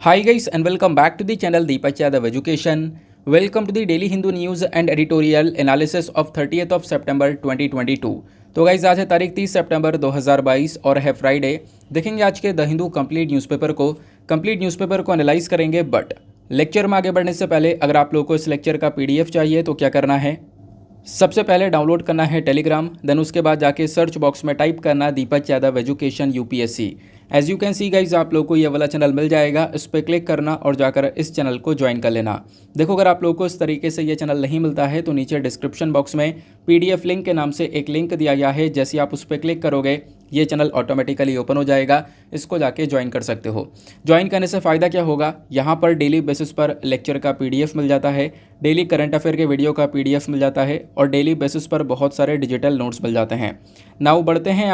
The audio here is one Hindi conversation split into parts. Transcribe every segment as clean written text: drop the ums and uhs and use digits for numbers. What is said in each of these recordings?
Hi guys and welcome back to the channel Deepak Yadav Education. Welcome to the daily Hindu news and editorial analysis of 30th of September 2022. तो गाइज आज है तारीख 30 सितंबर 2022 और है फ्राइडे। देखेंगे आज के द हिंदू कंप्लीट न्यूज़पेपर को एनालाइज करेंगे। बट लेक्चर में आगे बढ़ने से पहले अगर आप लोगों को इस लेक्चर का पीडीएफ चाहिए तो क्या करना है, सबसे पहले डाउनलोड करना है टेलीग्राम, देन उसके बाद जाके सर्च बॉक्स में टाइप करना Deepak Yadav education UPSC. As you can see guys आप लोगों को ये वाला चैनल मिल जाएगा, इस पर क्लिक करना और जाकर इस चैनल को ज्वाइन कर लेना। देखो अगर आप लोगों को इस तरीके से ये चैनल नहीं मिलता है तो नीचे डिस्क्रिप्शन बॉक्स में पीडीएफ लिंक के नाम से एक लिंक दिया गया है, जैसे आप उस पर क्लिक करोगे ये चैनल ऑटोमेटिकली ओपन हो जाएगा, इसको जाके ज्वाइन कर सकते हो। ज्वाइन करने से फ़ायदा क्या होगा, यहाँ पर डेली बेसिस पर लेक्चर का पीडीएफ मिल जाता है, डेली करंट अफेयर के वीडियो का पीडीएफ मिल जाता है और डेली बेसिस पर बहुत सारे डिजिटल नोट्स मिल जाते हैं। नाउ बढ़ते हैं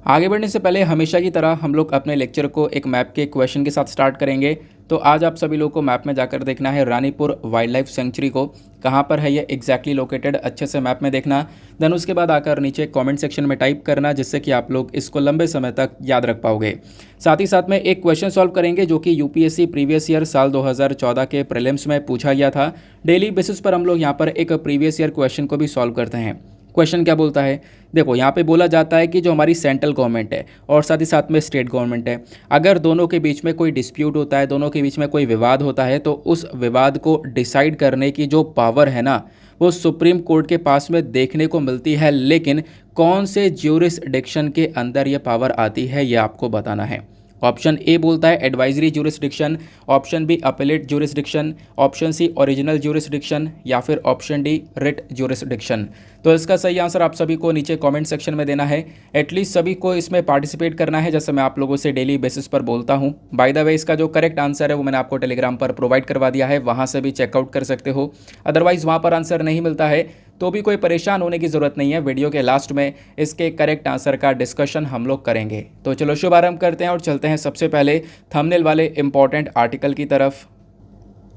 आगे बढ़ने से पहले हमेशा की तरह हम लोग अपने लेक्चर को एक मैप के क्वेश्चन के साथ स्टार्ट करेंगे। तो आज आप सभी लोगों को मैप में जाकर देखना है रानीपुर वाइल्ड लाइफ सेंचुरी को, कहाँ पर है ये एग्जैक्टली लोकेटेड, अच्छे से मैप में देखना। देन उसके बाद आकर नीचे कमेंट सेक्शन में टाइप करना, जिससे कि आप लोग इसको लंबे समय तक याद रख पाओगे। साथ ही साथ में एक क्वेश्चन सॉल्व करेंगे जो कि यूपीएससी प्रीवियस ईयर साल 2014 के प्रीलिम्स में पूछा गया था। डेली बेसिस पर हम लोग यहाँ पर एक प्रीवियस ईयर क्वेश्चन को भी सॉल्व करते हैं। क्वेश्चन क्या बोलता है, देखो यहाँ पे बोला जाता है कि जो हमारी सेंट्रल गवर्नमेंट है और साथ ही साथ में स्टेट गवर्नमेंट है, अगर दोनों के बीच में कोई डिस्प्यूट होता है, दोनों के बीच में कोई विवाद होता है, तो उस विवाद को डिसाइड करने की जो पावर है ना, वो सुप्रीम कोर्ट के पास में देखने को मिलती है। लेकिन कौन से ज्यूरिसडिक्शन के अंदर ये पावर आती है, ये आपको बताना है। ऑप्शन ए बोलता है advisory jurisdiction, option B appellate jurisdiction, option C original jurisdiction या फिर ऑप्शन डी रिट ज्यूरिसडिक्शन। तो इसका सही आंसर आप सभी को नीचे कमेंट सेक्शन में देना है। एटलीस्ट सभी को इसमें पार्टिसिपेट करना है, जैसे मैं आप लोगों से डेली बेसिस पर बोलता हूं। बाय द वे इसका जो करेक्ट आंसर है वो मैंने आपको टेलीग्राम पर प्रोवाइड करवा दिया है, वहां से भी चेकआउट कर सकते हो। अदरवाइज वहां पर आंसर नहीं मिलता है तो भी कोई परेशान होने की ज़रूरत नहीं है, वीडियो के लास्ट में इसके करेक्ट आंसर का डिस्कशन हम लोग करेंगे। तो चलो शुभारंभ करते हैं और चलते हैं सबसे पहले थंबनेल वाले इंपॉर्टेंट आर्टिकल की तरफ।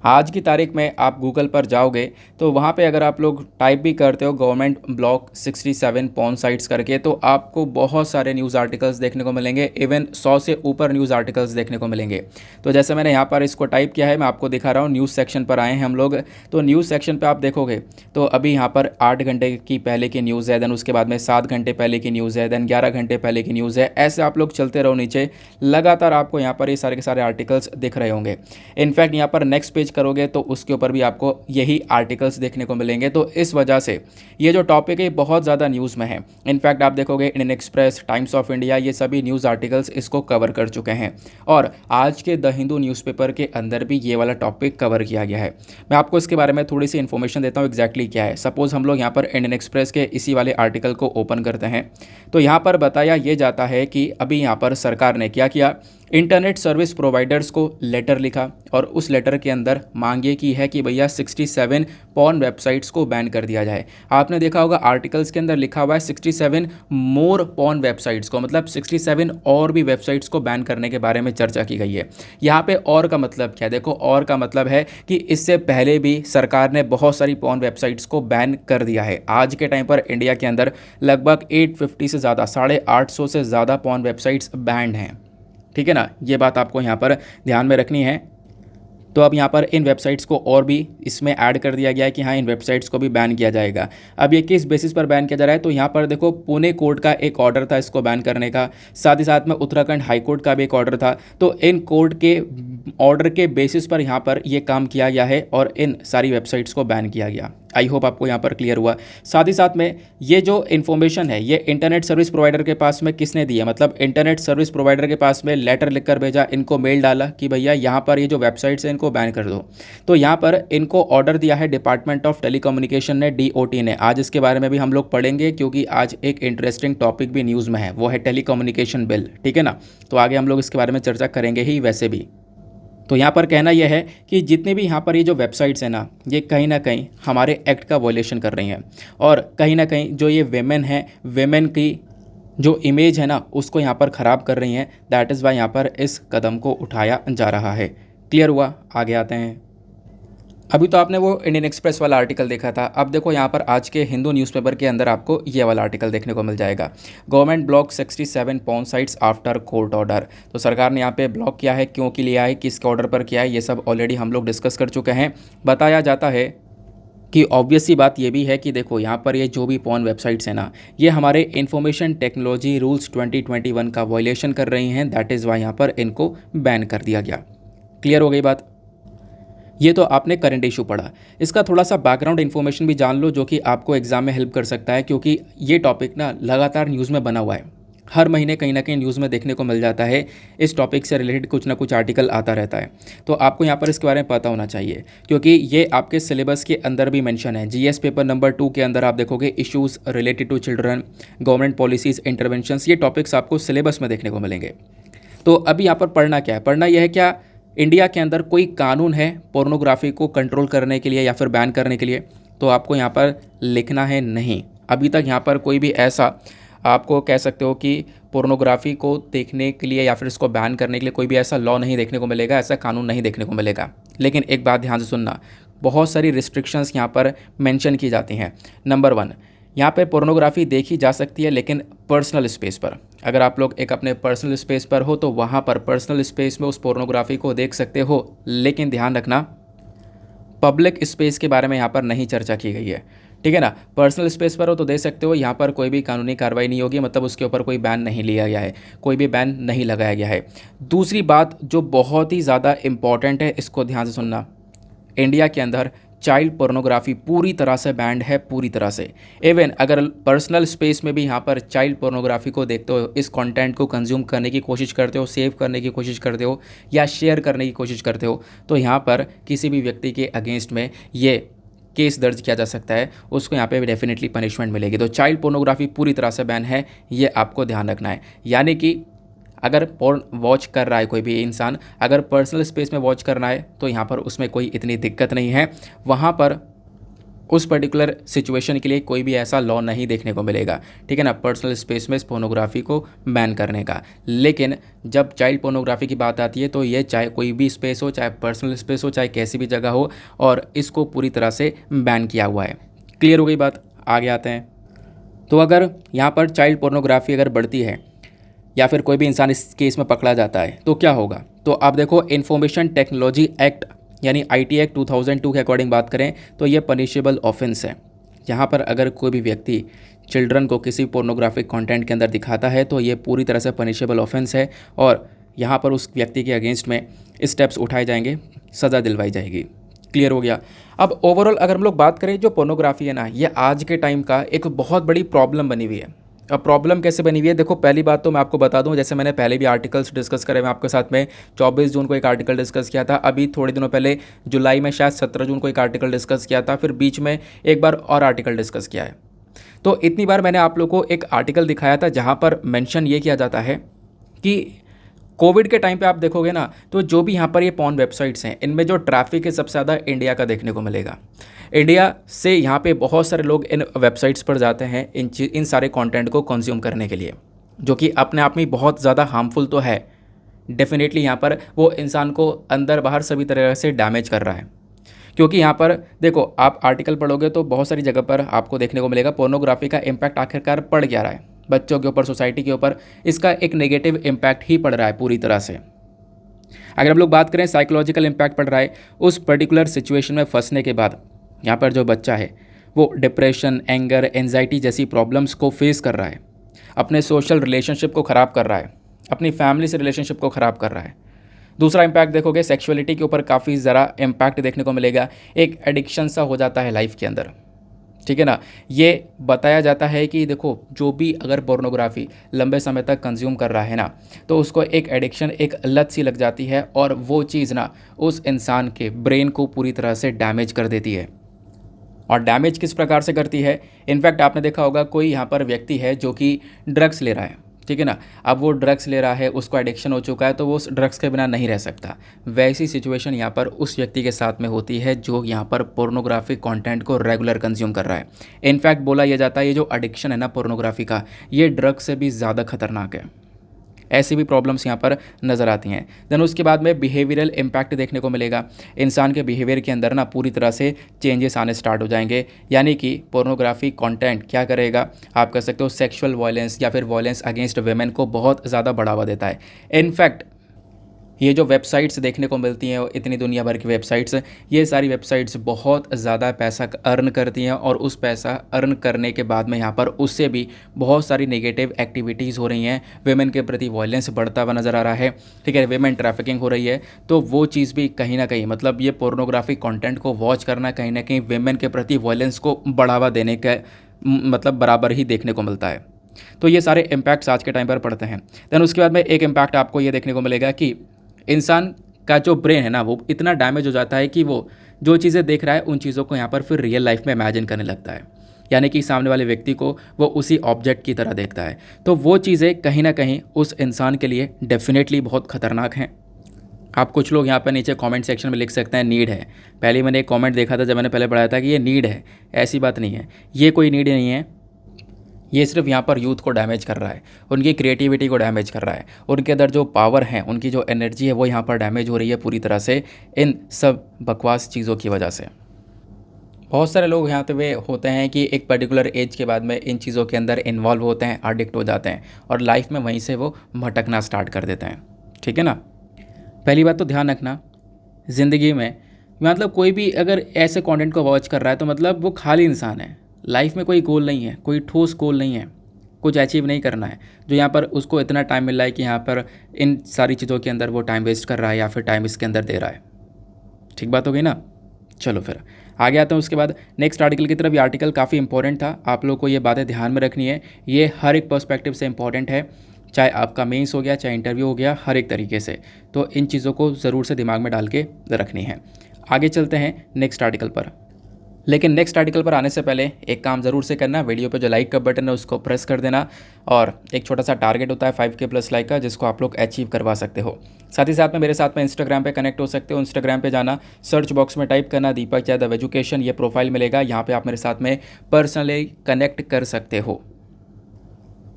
आज की तारीख में आप गूगल पर जाओगे तो वहाँ पे अगर आप लोग टाइप भी करते हो गवर्नमेंट ब्लॉक 67 पॉन साइट्स करके, तो आपको बहुत सारे न्यूज़ आर्टिकल्स देखने को मिलेंगे, इवन 100 से ऊपर न्यूज़ आर्टिकल्स देखने को मिलेंगे। तो जैसे मैंने यहाँ पर इसको टाइप किया है, मैं आपको दिखा रहा हूँ। न्यूज़ सेक्शन पर आए हैं हम लोग, तो न्यूज़ सेक्शन पर आप देखोगे तो अभी यहाँ पर 8 घंटे की पहले की न्यूज़ है, देन उसके बाद में 7 घंटे पहले की न्यूज़ है, देन 11 घंटे पहले की न्यूज़ है। ऐसे आप लोग चलते रहो नीचे, लगातार आपको यहाँ पर ये सारे के सारे आर्टिकल्स दिख रहे होंगे। इनफैक्ट यहाँ पर नेक्स्ट पेज करोगे तो उसके ऊपर भी आपको यही आर्टिकल्स देखने को मिलेंगे। तो इस वजह से ये जो टॉपिक है बहुत ज़्यादा न्यूज़ में है। इनफैक्ट आप देखोगे Indian express, times of India, ये सभी न्यूज़ आर्टिकल्स इसको कवर कर चुके हैं और आज के द हिंदू न्यूज़पेपर के अंदर भी ये वाला टॉपिक कवर किया गया है। मैं आपको इसके बारे में थोड़ी सी इन्फॉर्मेशन देता हूँ एग्जैक्टली क्या है। सपोज़ हम लोग यहाँ पर इंडियन एक्सप्रेस के इसी वाले आर्टिकल को ओपन करते हैं तो यहाँ पर बताया ये जाता है कि अभी यहाँ पर सरकार ने क्या किया, इंटरनेट सर्विस प्रोवाइडर्स को लेटर लिखा और उस लेटर के अंदर मांग ये की है कि भैया 67 पॉर्न वेबसाइट्स को बैन कर दिया जाए। आपने देखा होगा आर्टिकल्स के अंदर लिखा हुआ है 67 मोर पॉर्न वेबसाइट्स को, मतलब 67 और भी वेबसाइट्स को बैन करने के बारे में चर्चा की गई है। यहाँ पे और का मतलब क्या है, देखो और का मतलब है कि इससे पहले भी सरकार ने बहुत सारी पॉर्न वेबसाइट्स को बैन कर दिया है। आज के टाइम पर इंडिया के अंदर लगभग 850 से ज़्यादा, 850 से ज़्यादा पॉर्न वेबसाइट्स बैंड हैं। ठीक है ना, ये बात आपको यहाँ पर ध्यान में रखनी है। तो अब यहाँ पर इन वेबसाइट्स को और भी इसमें ऐड कर दिया गया है कि हाँ इन वेबसाइट्स को भी बैन किया जाएगा। अब ये किस बेसिस पर बैन किया जा रहा है, तो यहाँ पर देखो पुणे कोर्ट का एक ऑर्डर था इसको बैन करने का, साथ ही साथ में उत्तराखंड हाई कोर्ट का भी एक ऑर्डर था। तो इन कोर्ट के ऑर्डर के बेसिस पर यहाँ पर ये काम किया गया है और इन सारी वेबसाइट्स को बैन किया गया। आई होप आपको यहाँ पर क्लियर हुआ। साथ ही साथ में ये जो इन्फॉर्मेशन है ये इंटरनेट सर्विस प्रोवाइडर के पास में किसने दी है, मतलब इंटरनेट सर्विस प्रोवाइडर के पास में लेटर लिखकर भेजा, इनको मेल डाला कि भैया यहाँ पर ये जो वेबसाइट्स हैं इनको बैन कर दो। तो यहाँ पर इनको ऑर्डर दिया है डिपार्टमेंट ऑफ टेलीकम्युनिकेशन ने, डीओटी ने। आज इसके बारे में भी हम लोग पढ़ेंगे क्योंकि आज एक इंटरेस्टिंग टॉपिक भी न्यूज़ में है, वो है टेलीकम्युनिकेशन बिल। ठीक है ना, तो आगे हम लोग इसके बारे में चर्चा करेंगे ही वैसे भी। तो यहाँ पर कहना यह है कि जितने भी यहाँ पर ये जो वेबसाइट्स हैं ना, ये कहीं ना कहीं हमारे एक्ट का वॉयलेशन कर रही हैं और कहीं ना कहीं जो ये वेमेन हैं, वेमेन की जो इमेज है ना उसको यहाँ पर ख़राब कर रही हैं। दैट इज़ वाई यहाँ पर इस कदम को उठाया जा रहा है। क्लियर हुआ, आगे आते हैं। अभी तो आपने वो इंडियन एक्सप्रेस वाला आर्टिकल देखा था, अब देखो यहाँ पर आज के हिंदू न्यूज़पेपर के अंदर आपको ये वाला आर्टिकल देखने को मिल जाएगा। Government block 67 porn sites after court order. तो सरकार ने यहाँ पे ब्लॉक किया है, क्यों के लिया है, किसके ऑर्डर पर किया है, ये सब ऑलरेडी हम लोग डिस्कस कर चुके हैं। बताया जाता है कि ऑब्वियस सी बात ये भी है कि देखो यहाँ पर ये जो भी पॉन वेबसाइट्स हैं ना, ये हमारे इंफॉर्मेशन टेक्नोलॉजी रूल्स 2021 का वायलेशन कर रही हैं। दैट इज़ वाई यहाँ पर इनको बैन कर दिया गया। क्लियर हो गई बात। ये तो आपने करंट इशू पढ़ा। इसका थोड़ा सा बैकग्राउंड इन्फॉर्मेशन भी जान लो, जो कि आपको एग्जाम में हेल्प कर सकता है, क्योंकि ये टॉपिक ना लगातार न्यूज़ में बना हुआ है। हर महीने कहीं ना कहीं न्यूज़ में देखने को मिल जाता है, इस टॉपिक से रिलेटेड कुछ ना कुछ आर्टिकल आता रहता है। तो आपको यहाँ पर इसके बारे में पता होना चाहिए, क्योंकि ये आपके सिलेबस के अंदर भी मेंशन है। जीएस पेपर नंबर 2 के अंदर आप देखोगे issues related to children, government policies, interventions, ये टॉपिक्स आपको सिलेबस में देखने को मिलेंगे। तो अभी यहाँ पर पढ़ना क्या है, पढ़ना यह है क्या इंडिया के अंदर कोई कानून है पोर्नोग्राफी को कंट्रोल करने के लिए या फिर बैन करने के लिए। तो आपको यहाँ पर लिखना है नहीं। अभी तक यहाँ पर कोई भी ऐसा आपको कह सकते हो कि पोर्नोग्राफी को देखने के लिए या फिर इसको बैन करने के लिए कोई भी ऐसा लॉ नहीं देखने को मिलेगा, ऐसा कानून नहीं देखने को मिलेगा। लेकिन एक बात ध्यान से सुनना, बहुत सारी रिस्ट्रिक्शंस यहाँ पर मेंशन की जाती हैं। नंबर 1, यहाँ पे पोर्नोग्राफी देखी जा सकती है लेकिन पर्सनल स्पेस पर। अगर आप लोग एक अपने पर्सनल स्पेस पर हो तो वहाँ पर पर्सनल स्पेस में उस पोर्नोग्राफी को देख सकते हो, लेकिन ध्यान रखना पब्लिक स्पेस के बारे में यहाँ पर नहीं चर्चा की गई है। ठीक है ना, पर्सनल स्पेस पर हो तो दे सकते हो, यहाँ पर कोई भी कानूनी कार्रवाई नहीं होगी, मतलब उसके ऊपर कोई बैन नहीं लिया गया है, कोई भी बैन नहीं लगाया गया है। दूसरी बात जो बहुत ही ज़्यादा इम्पॉर्टेंट है, इसको ध्यान से सुनना, इंडिया के अंदर चाइल्ड पोर्नोग्राफी पूरी तरह से बैंड है, पूरी तरह से। इवन अगर पर्सनल स्पेस में भी यहाँ पर चाइल्ड पोर्नोग्राफी को देखते हो, इस कंटेंट को कंज्यूम करने की कोशिश करते हो, सेव करने की कोशिश करते हो या शेयर करने की कोशिश करते हो, तो यहाँ पर किसी भी व्यक्ति के अगेंस्ट में ये केस दर्ज किया जा सकता है, उसको यहाँ पे डेफिनेटली पनिशमेंट मिलेगी। तो चाइल्ड पोर्नोग्राफी पूरी तरह से बैन है, ये आपको ध्यान रखना है। यानी कि अगर पोर्न वॉच कर रहा है कोई भी इंसान, अगर पर्सनल स्पेस में वॉच करना है तो यहाँ पर उसमें कोई इतनी दिक्कत नहीं है। वहाँ पर उस पर्टिकुलर सिचुएशन के लिए कोई भी ऐसा लॉ नहीं देखने को मिलेगा, ठीक है ना, पर्सनल स्पेस में इस पोर्नोग्राफी को बैन करने का। लेकिन जब चाइल्ड पोर्नोग्राफी की बात आती है तो ये चाहे कोई भी स्पेस हो, चाहे पर्सनल स्पेस हो, चाहे कैसी भी जगह हो, और इसको पूरी तरह से बैन किया हुआ है। क्लियर हो गई बात। आगे आते हैं। तो अगर यहाँ पर चाइल्ड पोर्नोग्राफी अगर बढ़ती है या फिर कोई भी इंसान इस केस में पकड़ा जाता है तो क्या होगा, तो आप देखो इंफॉर्मेशन टेक्नोलॉजी एक्ट यानी आईटी एक्ट 2002 के अकॉर्डिंग बात करें तो ये पनिशेबल ऑफेंस है। यहाँ पर अगर कोई भी व्यक्ति चिल्ड्रन को किसी पोर्नोग्राफिक कंटेंट के अंदर दिखाता है तो ये पूरी तरह से पनिशेबल ऑफेंस है, और यहाँ पर उस व्यक्ति के अगेंस्ट में स्टेप्स उठाए जाएंगे, सज़ा दिलवाई जाएगी। क्लियर हो गया। अब ओवरऑल अगर हम लोग बात करें, जो पोर्नोग्राफी है ना, ये आज के टाइम का एक बहुत बड़ी प्रॉब्लम बनी हुई है। अब प्रॉब्लम कैसे बनी हुई है, देखो पहली बात तो मैं आपको बता दूं, जैसे मैंने पहले भी आर्टिकल्स डिस्कस करे, मैं आपके साथ में 24 जून को एक आर्टिकल डिस्कस किया था, अभी थोड़े दिनों पहले जुलाई में शायद 17 जून को एक आर्टिकल डिस्कस किया था, फिर बीच में एक बार और आर्टिकल डिस्कस किया है। तो इतनी बार मैंने आप लोग को एक आर्टिकल दिखाया था जहाँ पर मेंशन ये किया जाता है कि कोविड के टाइम पे आप देखोगे ना, तो जो भी यहाँ पर ये पॉर्न वेबसाइट्स हैं, इनमें जो ट्रैफिक है सबसे ज़्यादा इंडिया का देखने को मिलेगा। इंडिया से यहाँ पे बहुत सारे लोग इन वेबसाइट्स पर जाते हैं इन सारे कंटेंट को कंज्यूम करने के लिए, जो कि अपने आप में बहुत ज़्यादा हार्मफुल तो है। डेफिनेटली यहाँ पर वो इंसान को अंदर बाहर सभी तरह से डैमेज कर रहा है, क्योंकि यहाँ पर देखो आप आर्टिकल पढ़ोगे तो बहुत सारी जगह पर आपको देखने को मिलेगा पोर्नोग्राफी का इम्पैक्ट आखिरकार पड़ क्या रहा है, बच्चों के ऊपर, सोसाइटी के ऊपर इसका एक नेगेटिव इम्पैक्ट ही पड़ रहा है पूरी तरह से। अगर हम लोग बात करें साइकोलॉजिकल इम्पैक्ट पड़ रहा है, उस पर्टिकुलर सिचुएशन में फंसने के बाद यहाँ पर जो बच्चा है वो डिप्रेशन, एंगर, एंजाइटी जैसी प्रॉब्लम्स को फेस कर रहा है, अपने सोशल रिलेशनशिप को ख़राब कर रहा है, अपनी फैमिली से रिलेशनशिप को ख़राब कर रहा है। दूसरा इम्पैक्ट देखोगे सेक्सुअलिटी के ऊपर काफ़ी ज़रा इम्पैक्ट देखने को मिलेगा, एक एडिक्शन सा हो जाता है लाइफ के अंदर, ठीक है ना। ये बताया जाता है कि देखो जो भी अगर पोर्नोग्राफी लंबे समय तक कंज्यूम कर रहा है ना, तो उसको एक एडिक्शन, एक लत सी लग जाती है, और वो चीज़ ना उस इंसान के ब्रेन को पूरी तरह से डैमेज कर देती है। और डैमेज किस प्रकार से करती है, इनफैक्ट आपने देखा होगा कोई यहाँ पर व्यक्ति है जो कि ड्रग्स ले रहा है, ठीक है ना, अब वो ड्रग्स ले रहा है, उसको एडिक्शन हो चुका है, तो वो उस ड्रग्स के बिना नहीं रह सकता। वैसी सिचुएशन यहाँ पर उस व्यक्ति के साथ में होती है जो यहाँ पर पोर्नोग्राफिक कंटेंट को रेगुलर कंज्यूम कर रहा है। इनफैक्ट बोला यह जाता है ये जो एडिक्शन है ना पोर्नोग्राफी का, ये ड्रग्स से भी ज़्यादा खतरनाक है। ऐसी भी प्रॉब्लम्स यहाँ पर नज़र आती हैं। देन उसके बाद में बिहेवियरल इम्पैक्ट देखने को मिलेगा। इंसान के बिहेवियर के अंदर ना पूरी तरह से चेंजेस आने स्टार्ट हो जाएंगे, यानी कि पोर्नोग्राफी कंटेंट क्या करेगा, आप कह सकते हो सेक्सुअल वायलेंस या फिर वायलेंस अगेंस्ट वेमेन को बहुत ज़्यादा बढ़ावा देता है। इनफैक्ट ये जो वेबसाइट्स देखने को मिलती हैं, इतनी दुनिया भर की वेबसाइट्स, ये सारी वेबसाइट्स बहुत ज़्यादा पैसा अर्न करती हैं और उस पैसा अर्न करने के बाद में यहाँ पर उससे भी बहुत सारी नेगेटिव एक्टिविटीज़ हो रही हैं। वेमेन के प्रति वायलेंस बढ़ता हुआ नज़र आ रहा है, ठीक है, वेमेन ट्रैफिकिंग हो रही है। तो वो चीज़ भी कहीं ना कहीं, मतलब ये पोर्नोग्राफिक कंटेंट को वॉच करना कहीं ना कहीं वेमेन के प्रति वायलेंस को बढ़ावा देने का मतलब बराबर ही देखने को मिलता है। तो ये सारे इम्पैक्ट्स आज के टाइम पर पड़ते हैं। देन उसके बाद में एक इम्पैक्ट आपको ये देखने को मिलेगा कि इंसान का जो ब्रेन है ना वो इतना डैमेज हो जाता है कि वो जो चीज़ें देख रहा है उन चीज़ों को यहाँ पर फिर रियल लाइफ में इमेजिन करने लगता है, यानी कि सामने वाले व्यक्ति को वो उसी ऑब्जेक्ट की तरह देखता है। तो वो चीज़ें कहीं ना कहीं उस इंसान के लिए डेफिनेटली बहुत ख़तरनाक हैं। आप कुछ लोग यहाँ पर नीचे कमेंट सेक्शन में लिख सकते हैं नीड है। पहले मैंने एक कमेंट देखा था जब मैंने पहले पढ़ाया था कि ये नीड है, ऐसी बात नहीं है, ये कोई नीड नहीं है। ये सिर्फ यहाँ पर यूथ को डैमेज कर रहा है, उनकी क्रिएटिविटी को डैमेज कर रहा है, उनके अंदर जो पावर है, उनकी जो एनर्जी है वो यहाँ पर डैमेज हो रही है पूरी तरह से इन सब बकवास चीज़ों की वजह से। बहुत सारे लोग यहाँ पे होते हैं कि एक पर्टिकुलर एज के बाद में इन चीज़ों के अंदर इन्वॉल्व होते हैं, एडिक्ट हो जाते हैं और लाइफ में वहीं से वो भटकना स्टार्ट कर देते हैं, ठीक है ना। पहली बात तो ध्यान रखना, ज़िंदगी में मतलब कोई भी अगर ऐसे कंटेंट को वॉच कर रहा है तो मतलब वो खाली इंसान है, लाइफ में कोई गोल नहीं है, कोई ठोस गोल नहीं है, कुछ अचीव नहीं करना है, जो यहाँ पर उसको इतना टाइम मिल रहा है कि यहाँ पर इन सारी चीज़ों के अंदर वो टाइम वेस्ट कर रहा है या फिर टाइम इसके अंदर दे रहा है। ठीक बात हो गई ना। चलो फिर आगे आते हैं उसके बाद नेक्स्ट आर्टिकल की तरफ। ये आर्टिकल काफ़ी इंपॉर्टेंट था, आप लोग को ये बातें ध्यान में रखनी है, ये हर एक पर्सपेक्टिव से इंपॉर्टेंट है, चाहे आपका मेंस हो गया चाहे इंटरव्यू हो गया, हर एक तरीके से। तो इन चीज़ों को ज़रूर से दिमाग में डाल के रखनी है। आगे चलते हैं नेक्स्ट आर्टिकल पर, लेकिन नेक्स्ट आर्टिकल पर आने से पहले एक काम ज़रूर से करना, वीडियो पे जो लाइक का बटन है उसको प्रेस कर देना और एक छोटा सा टारगेट होता है 5K प्लस लाइक का, जिसको आप लोग अचीव करवा सकते हो। साथ ही साथ में मेरे साथ में इंस्टाग्राम पे कनेक्ट हो सकते हो। इंस्टाग्राम पे जाना, सर्च बॉक्स में टाइप करना दीपक यादव एजुकेशन, ये प्रोफाइल मिलेगा, यहाँ पर आप मेरे साथ में पर्सनली कनेक्ट कर सकते हो।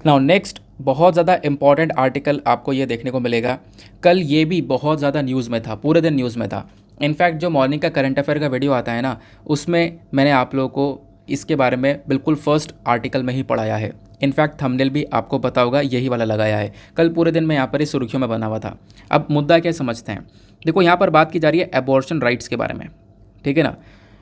नाउ नेक्स्ट बहुत ज़्यादा इंपॉर्टेंट आर्टिकल आपको ये देखने को मिलेगा। कल ये भी बहुत ज़्यादा न्यूज़ में था, पूरे दिन न्यूज़ में था। इनफैक्ट जो मॉर्निंग का करंट अफेयर का वीडियो आता है ना, उसमें मैंने आप लोगों को इसके बारे में बिल्कुल फर्स्ट आर्टिकल में ही पढ़ाया है। इनफैक्ट थंबनेल भी आपको पता होगा यही वाला लगाया है। कल पूरे दिन मैं यहाँ पर इस सुर्खियों में बना हुआ था। अब मुद्दा क्या समझते हैं, देखो यहाँ पर बात की जा रही है एबॉर्शन राइट्स के बारे में, ठीक है ना।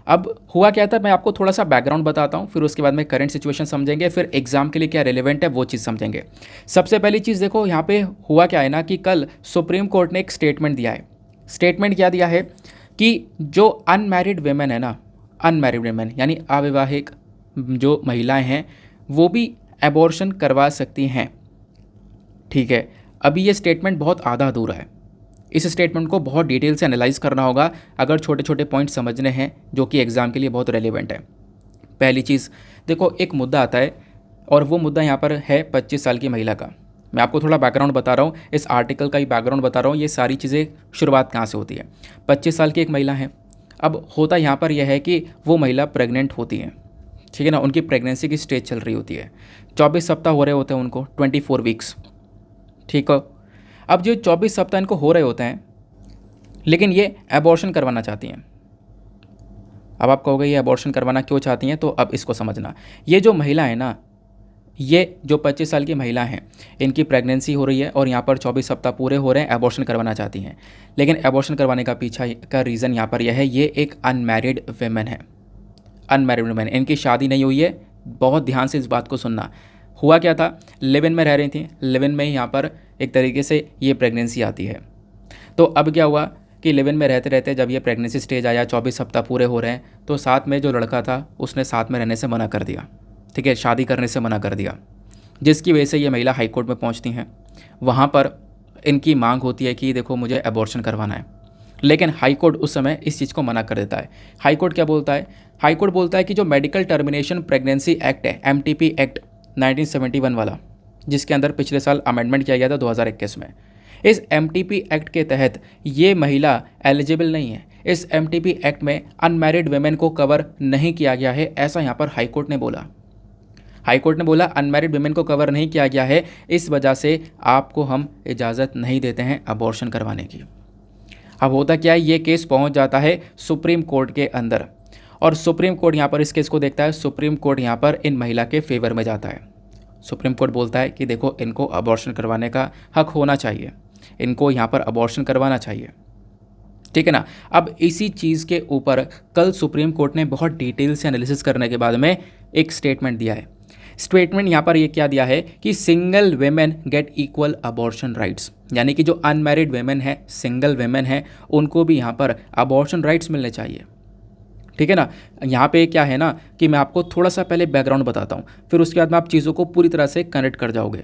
अब हुआ क्या था, मैं आपको थोड़ा सा बैकग्राउंड बताता हूँ, फिर उसके बाद में करंट सिचुएशन समझेंगे, फिर एग्जाम के लिए क्या रेलेवेंट है वो चीज़ समझेंगे। सबसे पहली चीज़ देखो यहाँ पे हुआ क्या है ना कि कल सुप्रीम कोर्ट ने एक स्टेटमेंट दिया है। स्टेटमेंट क्या दिया है कि जो अनमैरिड वेमेन है ना, अनमैरिड वेमेन यानी अविवाहित जो महिलाएं हैं वो भी एबॉर्शन करवा सकती हैं, ठीक है। अभी ये स्टेटमेंट बहुत आधा अधूरा है, इस स्टेटमेंट को बहुत डिटेल से एनालाइज करना होगा अगर छोटे छोटे पॉइंट समझने हैं जो कि एग्ज़ाम के लिए बहुत रेलेवेंट है। पहली चीज़ देखो, एक मुद्दा आता है और वो मुद्दा यहाँ पर है 25 साल की महिला का। मैं आपको थोड़ा बैकग्राउंड बता रहा हूँ, इस आर्टिकल का ही बैकग्राउंड बता रहा हूँ, ये सारी चीज़ें शुरुआत कहाँ से होती है। 25 साल की एक महिला है। अब होता यहाँ पर यह है कि वो महिला प्रेग्नेंट होती है, ठीक है ना, उनकी प्रेगनेंसी की स्टेज चल रही होती है, 24 सप्ताह हो रहे होते हैं उनको, 24 वीक्स, ठीक है। अब जो 24 सप्ताह इनको हो रहे होते हैं, लेकिन ये एबॉर्शन करवाना चाहती हैं। अब आप कहोगे ये एबॉर्शन करवाना क्यों चाहती हैं, तो अब इसको समझना। ये जो महिला है ना, ये जो 25 साल की महिला हैं, इनकी प्रेगनेंसी हो रही है और यहाँ पर 24 सप्ताह पूरे हो रहे हैं, एबॉर्शन करवाना चाहती हैं। लेकिन एबॉर्शन करवाने का पीछा का रीज़न यहाँ पर यह है, ये एक अनमैरिड वेमेन है, अनमैरिड वेमेन, इनकी शादी नहीं हुई है। बहुत ध्यान से इस बात को सुनना। हुआ क्या था, लिव इन में रह रही थी, लिव इन में ही यहाँ पर एक तरीके से ये प्रेगनेंसी आती है। तो अब क्या हुआ कि लिव इन में रहते रहते जब ये प्रेगनेंसी स्टेज आया, 24 सप्ताह पूरे हो रहे हैं, तो साथ में जो लड़का था उसने साथ में रहने से मना कर दिया, ठीक है, शादी करने से मना कर दिया, जिसकी वजह से ये महिला हाई कोर्ट में पहुंचती हैं। वहाँ पर इनकी मांग होती है कि देखो मुझे एबॉर्शन करवाना है, लेकिन हाई कोर्ट उस समय इस चीज़ को मना कर देता है। हाई कोर्ट क्या बोलता है, हाई कोर्ट बोलता है कि जो मेडिकल टर्मिनेशन प्रेगनेंसी एक्ट है, MTP एक्ट 1971 वाला, जिसके अंदर पिछले साल अमेंडमेंट किया गया था 2021 में, इस MTP एक्ट के तहत ये महिला एलिजिबल नहीं है। इस MTP एक्ट में अनमैरिड वेमेन को कवर नहीं किया गया है, ऐसा यहाँ पर हाई कोर्ट ने बोला। हाई कोर्ट ने बोला अनमैरिड वुमेन को कवर नहीं किया गया है, इस वजह से आपको हम इजाज़त नहीं देते हैं अबॉर्शन करवाने की। अब होता क्या है, ये केस पहुंच जाता है सुप्रीम कोर्ट के अंदर और सुप्रीम कोर्ट यहाँ पर इस केस को देखता है। सुप्रीम कोर्ट यहाँ पर इन महिला के फेवर में जाता है। सुप्रीम कोर्ट बोलता है कि देखो इनको अबॉर्शन करवाने का हक होना चाहिए, इनको यहाँ पर अबॉर्शन करवाना चाहिए, ठीक है ना। अब इसी चीज़ के ऊपर कल सुप्रीम कोर्ट ने बहुत डिटेल से एनालिसिस करने के बाद में एक स्टेटमेंट दिया है। स्टेटमेंट यहाँ पर ये क्या दिया है कि single women get equal abortion rights, यानी कि जो अनमैरिड वेमेन है, सिंगल वेमेन है, उनको भी यहाँ पर अबॉर्शन राइट्स मिलने चाहिए, ठीक है ना। यहाँ पे क्या है ना कि मैं आपको थोड़ा सा पहले बैकग्राउंड बताता हूँ, फिर उसके बाद में आप चीज़ों को पूरी तरह से कनेक्ट कर जाओगे।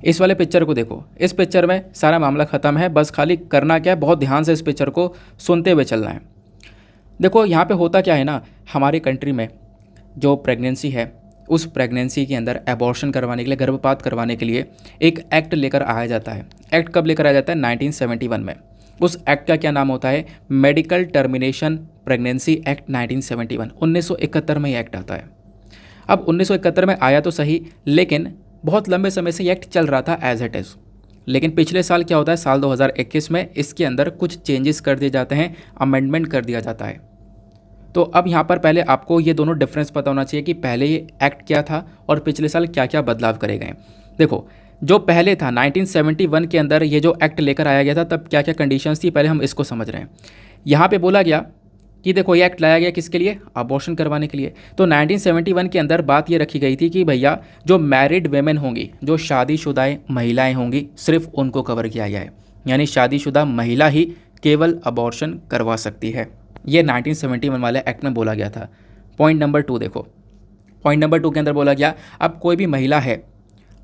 इस वाले पिक्चर को देखो, इस पिक्चर में सारा मामला ख़त्म है, बस खाली करना क्या है, बहुत ध्यान से इस पिक्चर को सुनते हुए चलना है। देखो यहाँ पे होता क्या है ना, हमारी कंट्री में जो प्रेगनेंसी है, उस प्रेगनेंसी के अंदर एबॉर्शन करवाने के लिए, गर्भपात करवाने के लिए एक एक्ट लेकर आया जाता है। एक्ट कब लेकर आया जाता है? 1971 में। उस एक्ट का क्या नाम होता है? Medical termination pregnancy act 1971। 1971 में ये एक्ट आता है। अब 1971 में आया तो सही, लेकिन बहुत लंबे समय से ये एक्ट चल रहा था एज इट इज़। लेकिन पिछले साल क्या होता है, साल 2021 में इसके अंदर कुछ चेंजेस कर दिए जाते हैं, अमेंडमेंट कर दिया जाता है। तो अब यहाँ पर पहले आपको ये दोनों डिफरेंस पता होना चाहिए कि पहले ये एक्ट क्या था और पिछले साल क्या क्या बदलाव करे गए। देखो, जो पहले था 1971 के अंदर ये जो एक्ट लेकर आया गया था, तब क्या क्या कंडीशंस थी, पहले हम इसको समझ रहे हैं। यहाँ पे बोला गया कि देखो ये एक्ट लाया गया किसके लिए? अबॉर्शन करवाने के लिए। तो 1971 के अंदर बात ये रखी गई थी कि भैया जो मैरिड वेमेन होंगी, जो शादीशुदा महिलाएं होंगी, सिर्फ उनको कवर किया गया है, यानी शादीशुदा महिला ही केवल अबॉर्शन करवा सकती है। ये 1971 वाले एक्ट में बोला गया था। पॉइंट नंबर 2 देखो, पॉइंट नंबर 2 के अंदर बोला गया, अब कोई भी महिला है,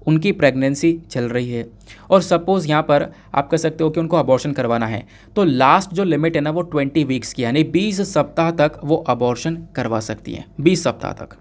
उनकी प्रेगनेंसी चल रही है और सपोज़ यहाँ पर आप कह सकते हो कि उनको अबॉर्शन करवाना है, तो लास्ट जो लिमिट है ना वो 20 वीक्स की, यानी 20 सप्ताह तक वो अबॉर्शन करवा सकती हैं। 20 सप्ताह तक।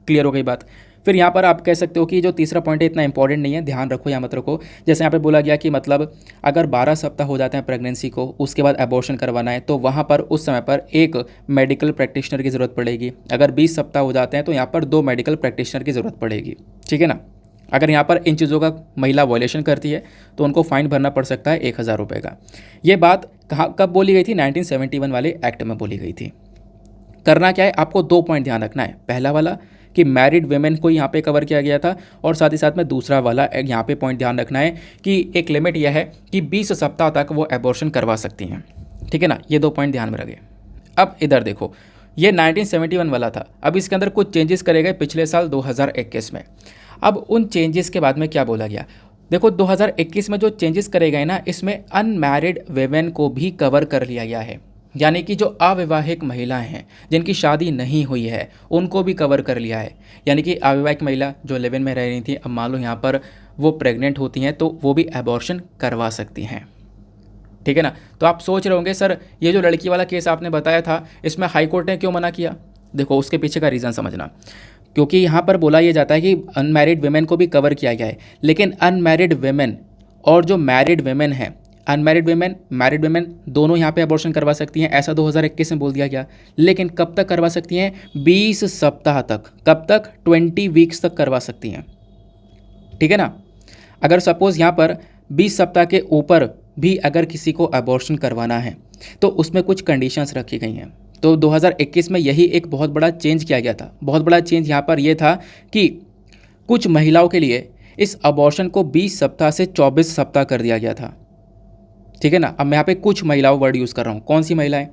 क्लियर हो गई बात? फिर यहाँ पर आप कह सकते हो कि जो तीसरा पॉइंट है इतना इंपॉर्टेंट नहीं है, ध्यान रखो या मत रखो। जैसे यहाँ पे बोला गया कि मतलब अगर 12 सप्ताह हो जाते हैं प्रेगनेंसी को, उसके बाद अबॉर्शन करवाना है, तो वहाँ पर उस समय पर एक मेडिकल प्रैक्टिशनर की ज़रूरत पड़ेगी। अगर 20 सप्ताह हो जाते हैं तो यहाँ पर 2 मेडिकल प्रैक्टिशनर की ज़रूरत पड़ेगी, ठीक है ना। अगर यहाँ पर इन चीज़ों का महिला वॉयलेशन करती है तो उनको फाइन भरना पड़ सकता है 1000 रुपये का। ये बात कब बोली गई थी? 1971 वाले एक्ट में बोली गई थी। करना क्या है, आपको 2 पॉइंट ध्यान रखना है। पहला वाला कि मैरिड वेमेन को यहाँ पे कवर किया गया था, और साथ ही साथ में दूसरा वाला यहाँ पे पॉइंट ध्यान रखना है कि एक लिमिट यह है कि 20 सप्ताह तक वो एबॉर्शन करवा सकती हैं, ठीक है ना। ये 2 पॉइंट ध्यान में रखें। अब इधर देखो, ये 1971 वाला था, अब इसके अंदर कुछ चेंजेस करे गए पिछले साल 2021 में। अब उन चेंजेस के बाद में क्या बोला गया, देखो 2021 में जो चेंजेस करे गए ना, इसमें अनमैरिड वेमेन को भी कवर कर लिया गया है, यानी कि जो अविवाहित महिलाएं हैं, जिनकी शादी नहीं हुई है, उनको भी कवर कर लिया है। यानी कि अविवाहित महिला जो लिव इन में रह रही थी, अब मान लो यहाँ पर वो प्रेग्नेंट होती हैं तो वो भी एबॉर्शन करवा सकती हैं, ठीक है ना। तो आप सोच रहे होंगे सर ये जो लड़की वाला केस आपने बताया था, इसमें हाई कोर्ट ने क्यों मना किया? देखो उसके पीछे का रीज़न समझना, क्योंकि यहाँ पर बोला यह जाता है कि अनमैरिड वेमेन को भी कवर किया गया है, लेकिन अनमैरिड वेमेन और जो मैरिड वेमेन है, अनमैरिड वेमेन मैरिड वेमेन दोनों यहाँ पे अबॉर्शन करवा सकती हैं, ऐसा 2021 में बोल दिया गया। लेकिन कब तक करवा सकती हैं? 20 सप्ताह तक। कब तक? 20 वीक्स तक करवा सकती हैं, ठीक है ना। अगर सपोज़ यहाँ पर 20 सप्ताह के ऊपर भी अगर किसी को अबॉर्शन करवाना है तो उसमें कुछ कंडीशंस रखी गई हैं। तो 2021 में यही एक बहुत बड़ा चेंज किया गया था। बहुत बड़ा चेंज यहाँ पर यह था कि कुछ महिलाओं के लिए इस अबॉर्शन को 20 सप्ताह से 24 सप्ताह कर दिया गया था, ठीक है ना। अब मैं यहाँ पे कुछ महिलाओं वर्ड यूज़ कर रहा हूँ। कौन सी महिलाएं?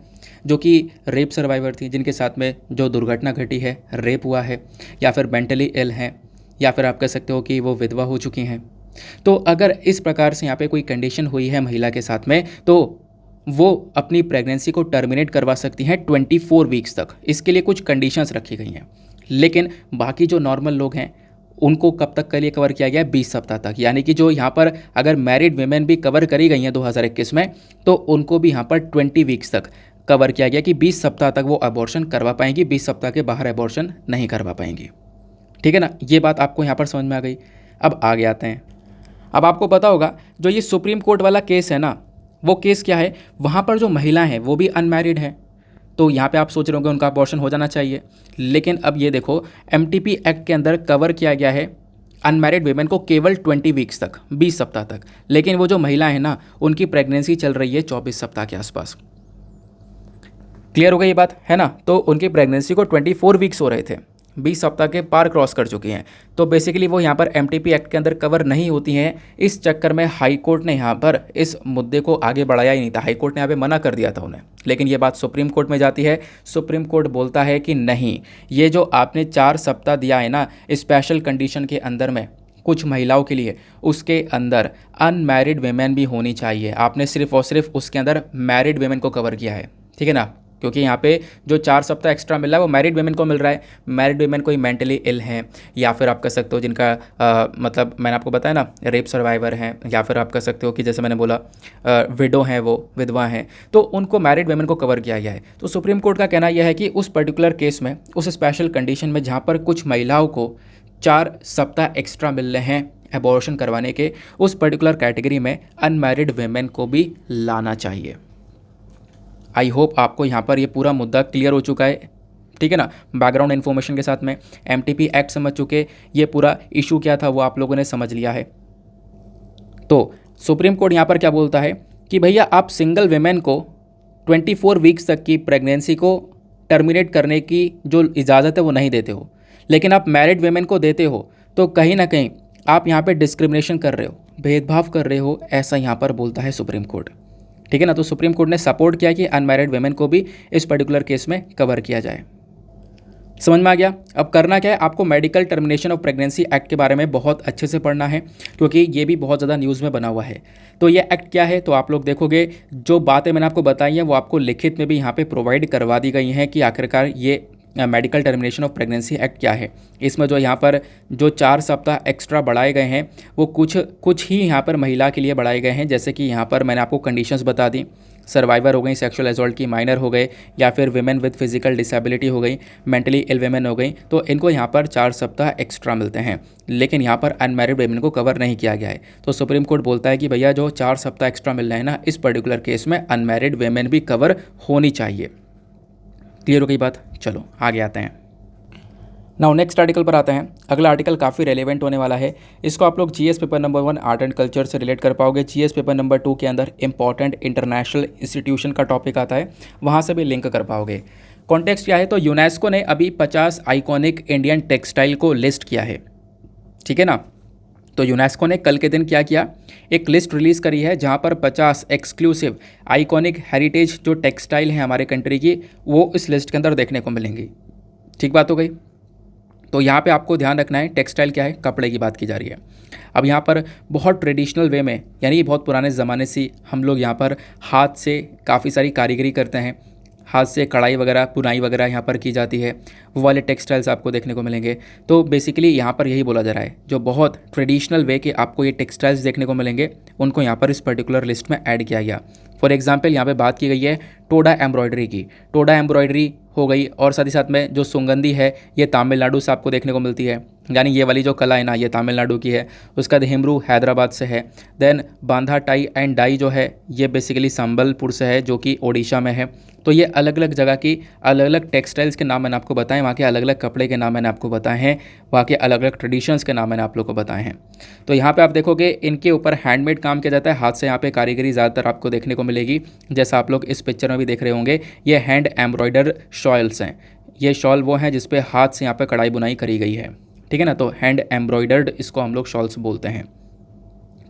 जो कि रेप सर्वाइवर थी, जिनके साथ में जो दुर्घटना घटी है, रेप हुआ है, या फिर मेंटली इल हैं, या फिर आप कह सकते हो कि वो विधवा हो चुकी हैं। तो अगर इस प्रकार से यहाँ पे कोई कंडीशन हुई है महिला के साथ में, तो वो अपनी प्रेगनेंसी को टर्मिनेट करवा सकती हैं 24 वीक्स तक। इसके लिए कुछ कंडीशंस रखी गई हैं। लेकिन बाकी जो नॉर्मल लोग हैं उनको कब तक के लिए कवर किया गया है? 20 सप्ताह तक। यानी कि जो यहाँ पर अगर मैरिड वेमेन भी कवर करी गई हैं 2021 में, तो उनको भी यहाँ पर 20 वीक्स तक कवर किया गया कि 20 सप्ताह तक वो अबॉर्शन करवा पाएंगी, 20 सप्ताह के बाहर अबॉर्शन नहीं करवा पाएंगी, ठीक है ना। ये बात आपको यहाँ पर समझ में आ गई। अब आगे आते हैं। अब आपको पता होगा जो ये सुप्रीम कोर्ट वाला केस है ना, वो केस क्या है, वहाँ पर जो महिला हैं वो भी अनमैरिड हैं, तो यहाँ पे आप सोच रहे होंगे उनका अबॉर्शन हो जाना चाहिए, लेकिन अब ये देखो एमटीपी एक्ट के अंदर कवर किया गया है अनमैरिड वीमेन को केवल 20 वीक्स तक, 20 सप्ताह तक, लेकिन वो जो महिला है ना उनकी प्रेगनेंसी चल रही है 24 सप्ताह के आसपास। क्लियर हो गई ये बात है ना? तो उनकी प्रेगनेंसी को 24 वीक्स हो रहे थे, 20 सप्ताह के पार क्रॉस कर चुकी हैं, तो बेसिकली वो यहाँ पर एमटीपी एक्ट के अंदर कवर नहीं होती हैं। इस चक्कर में हाई कोर्ट ने यहाँ पर इस मुद्दे को आगे बढ़ाया ही नहीं था, हाई कोर्ट ने यहाँ पे मना कर दिया था उन्हें, लेकिन ये बात सुप्रीम कोर्ट में जाती है। सुप्रीम कोर्ट बोलता है कि नहीं, ये जो आपने 4 सप्ताह दिया है ना स्पेशल कंडीशन के अंदर में कुछ महिलाओं के लिए, उसके अंदर अनमैरिड वेमेन भी होनी चाहिए। आपने सिर्फ और सिर्फ उसके अंदर मैरिड वेमेन को कवर किया है, ठीक है ना? क्योंकि यहाँ पे जो 4 सप्ताह एक्स्ट्रा मिल रहा है वो मैरिड वेमेन को मिल रहा है। मैरिड वेमेन कोई मेंटली इल हैं, या फिर आप कह सकते हो जिनका मतलब मैंने आपको बताया ना रेप सर्वाइवर हैं, या फिर आप कह सकते हो कि जैसे मैंने बोला विडो हैं, वो विधवा हैं, तो उनको मैरिड वेमेन को कवर किया गया है। तो सुप्रीम कोर्ट का कहना यह है कि उस पर्टिकुलर केस में, उस स्पेशल कंडीशन में जहाँ पर कुछ महिलाओं को 4 सप्ताह एक्स्ट्रा मिल रहे हैं एबॉर्शन करवाने के, उस पर्टिकुलर कैटेगरी में अनमैरिड वेमेन को भी लाना चाहिए। आई होप आपको यहाँ पर ये पूरा मुद्दा क्लियर हो चुका है, ठीक है ना? बैकग्राउंड इन्फॉर्मेशन के साथ में एमटीपी एक्ट समझ चुके, ये पूरा इशू क्या था वो आप लोगों ने समझ लिया है। तो सुप्रीम कोर्ट यहाँ पर क्या बोलता है कि भैया आप सिंगल वेमेन को 24 वीक्स तक की प्रेगनेंसी को टर्मिनेट करने की जो इजाज़त है वो नहीं देते हो, लेकिन आप मैरिड वेमेन को देते हो, तो कहीं ना कहीं आप यहाँ पे डिस्क्रिमिनेशन कर रहे हो, भेदभाव कर रहे हो, ऐसा यहाँ पर बोलता है सुप्रीम कोर्ट, ठीक है ना? तो सुप्रीम कोर्ट ने सपोर्ट किया कि अनमैरिड वेमेन को भी इस पर्टिकुलर केस में कवर किया जाए। समझ में आ गया? अब करना क्या है, आपको medical termination of pregnancy act के बारे में बहुत अच्छे से पढ़ना है, क्योंकि ये भी बहुत ज़्यादा न्यूज़ में बना हुआ है। तो ये एक्ट क्या है, तो आप लोग देखोगे जो बातें मैंने आपको बताई हैं वो आपको लिखित में भी यहाँ पे प्रोवाइड करवा दी गई हैं कि आखिरकार ये medical termination of pregnancy act क्या है। इसमें जो यहाँ पर जो 4 सप्ताह एक्स्ट्रा बढ़ाए गए हैं वो कुछ ही यहाँ पर महिला के लिए बढ़ाए गए हैं, जैसे कि यहाँ पर मैंने आपको कंडीशंस बता दी, सर्वाइवर हो गई, सेक्सुअल असॉल्ट की माइनर हो गए, या फिर विमेन विद फिजिकल डिसेबिलिटी हो गई, मेंटली इल वेमेन हो गई, तो इनको यहाँ पर 4 सप्ताह एक्स्ट्रा मिलते हैं, लेकिन यहाँ पर अनमैरिड वेमेन को कवर नहीं किया गया है। तो सुप्रीम कोर्ट बोलता है कि भैया जो 4 सप्ताह एक्स्ट्रा मिल रहे हैं ना, इस पर्टिकुलर केस में अनमैरिड वेमेन भी कवर होनी चाहिए। क्लियर हो गई बात? चलो आगे आते हैं। नाउ नेक्स्ट आर्टिकल पर आते हैं। अगला आर्टिकल काफ़ी रेलेवेंट होने वाला है, इसको आप लोग GS paper number 1 art and culture से रिलेट कर पाओगे। जीएस पेपर नंबर 2 के अंदर इंपॉर्टेंट इंटरनेशनल इंस्टीट्यूशन का टॉपिक आता है, वहाँ से भी लिंक कर पाओगे। कॉन्टेक्स्ट क्या है, तो यूनेस्को ने अभी 50 आइकॉनिक इंडियन टेक्सटाइल को लिस्ट किया है, ठीक है ना? तो यूनेस्को ने कल के दिन क्या किया, एक लिस्ट रिलीज़ करी है जहां पर 50 एक्सक्लूसिव आइकॉनिक हेरिटेज जो टेक्सटाइल हैं हमारे कंट्री की, वो इस लिस्ट के अंदर देखने को मिलेंगी। ठीक बात हो गई? तो यहाँ पे आपको ध्यान रखना है, टेक्सटाइल क्या है, कपड़े की बात की जा रही है। अब यहाँ पर बहुत ट्रेडिशनल वे में, यानी बहुत पुराने ज़माने से हम लोग यहाँ पर हाथ से काफ़ी सारी कारीगरी करते हैं, हाथ से कढ़ाई वगैरह, बुनाई वगैरह यहाँ पर की जाती है, वो वाले टेक्सटाइल्स आपको देखने को मिलेंगे। तो बेसिकली यहाँ पर यही बोला जा रहा है, जो बहुत ट्रेडिशनल वे के आपको ये टेक्सटाइल्स देखने को मिलेंगे, उनको यहाँ पर इस पर्टिकुलर लिस्ट में ऐड किया गया। फॉर एग्जांपल यहाँ पे बात की गई है टोडा एम्ब्रॉयडरी की, टोडा एम्ब्रॉयडरी हो गई, और साथ ही साथ में जो सुगंधी है ये तमिलनाडु से आपको देखने को मिलती है, यानी ये वाली जो कला है ना ये तमिलनाडु की है। उसका हेमरू हैदराबाद से है। देन बांधा टाई एंड डाई जो है ये बेसिकली संबलपुर से है, जो कि ओडिशा में है। तो ये अलग अलग जगह की अलग अलग टेक्सटाइल्स के नाम मैंने आपको बताएं, वहाँ के अलग अलग कपड़े के नाम मैंने आपको बताए हैं, वहाँ के अलग अलग ट्रेडिशंस के नाम मैंने आप लोग को बताए हैं। तो यहाँ पे आप देखोगे इनके ऊपर हैंडमेड काम किया जाता है, हाथ से यहाँ पे कारीगरी ज़्यादातर आपको देखने को मिलेगी। जैसा आप लोग इस पिक्चर में भी देख रहे होंगे, ये हैंड एम्ब्रॉयडर शॉल्स हैं। ये शॉल वो हैं जिसपे हाथ से यहाँ पे कढ़ाई बुनाई करी गई है, ठीक है ना? तो हैंड एम्ब्रॉयडर्ड इसको हम लोग शॉल्स बोलते हैं।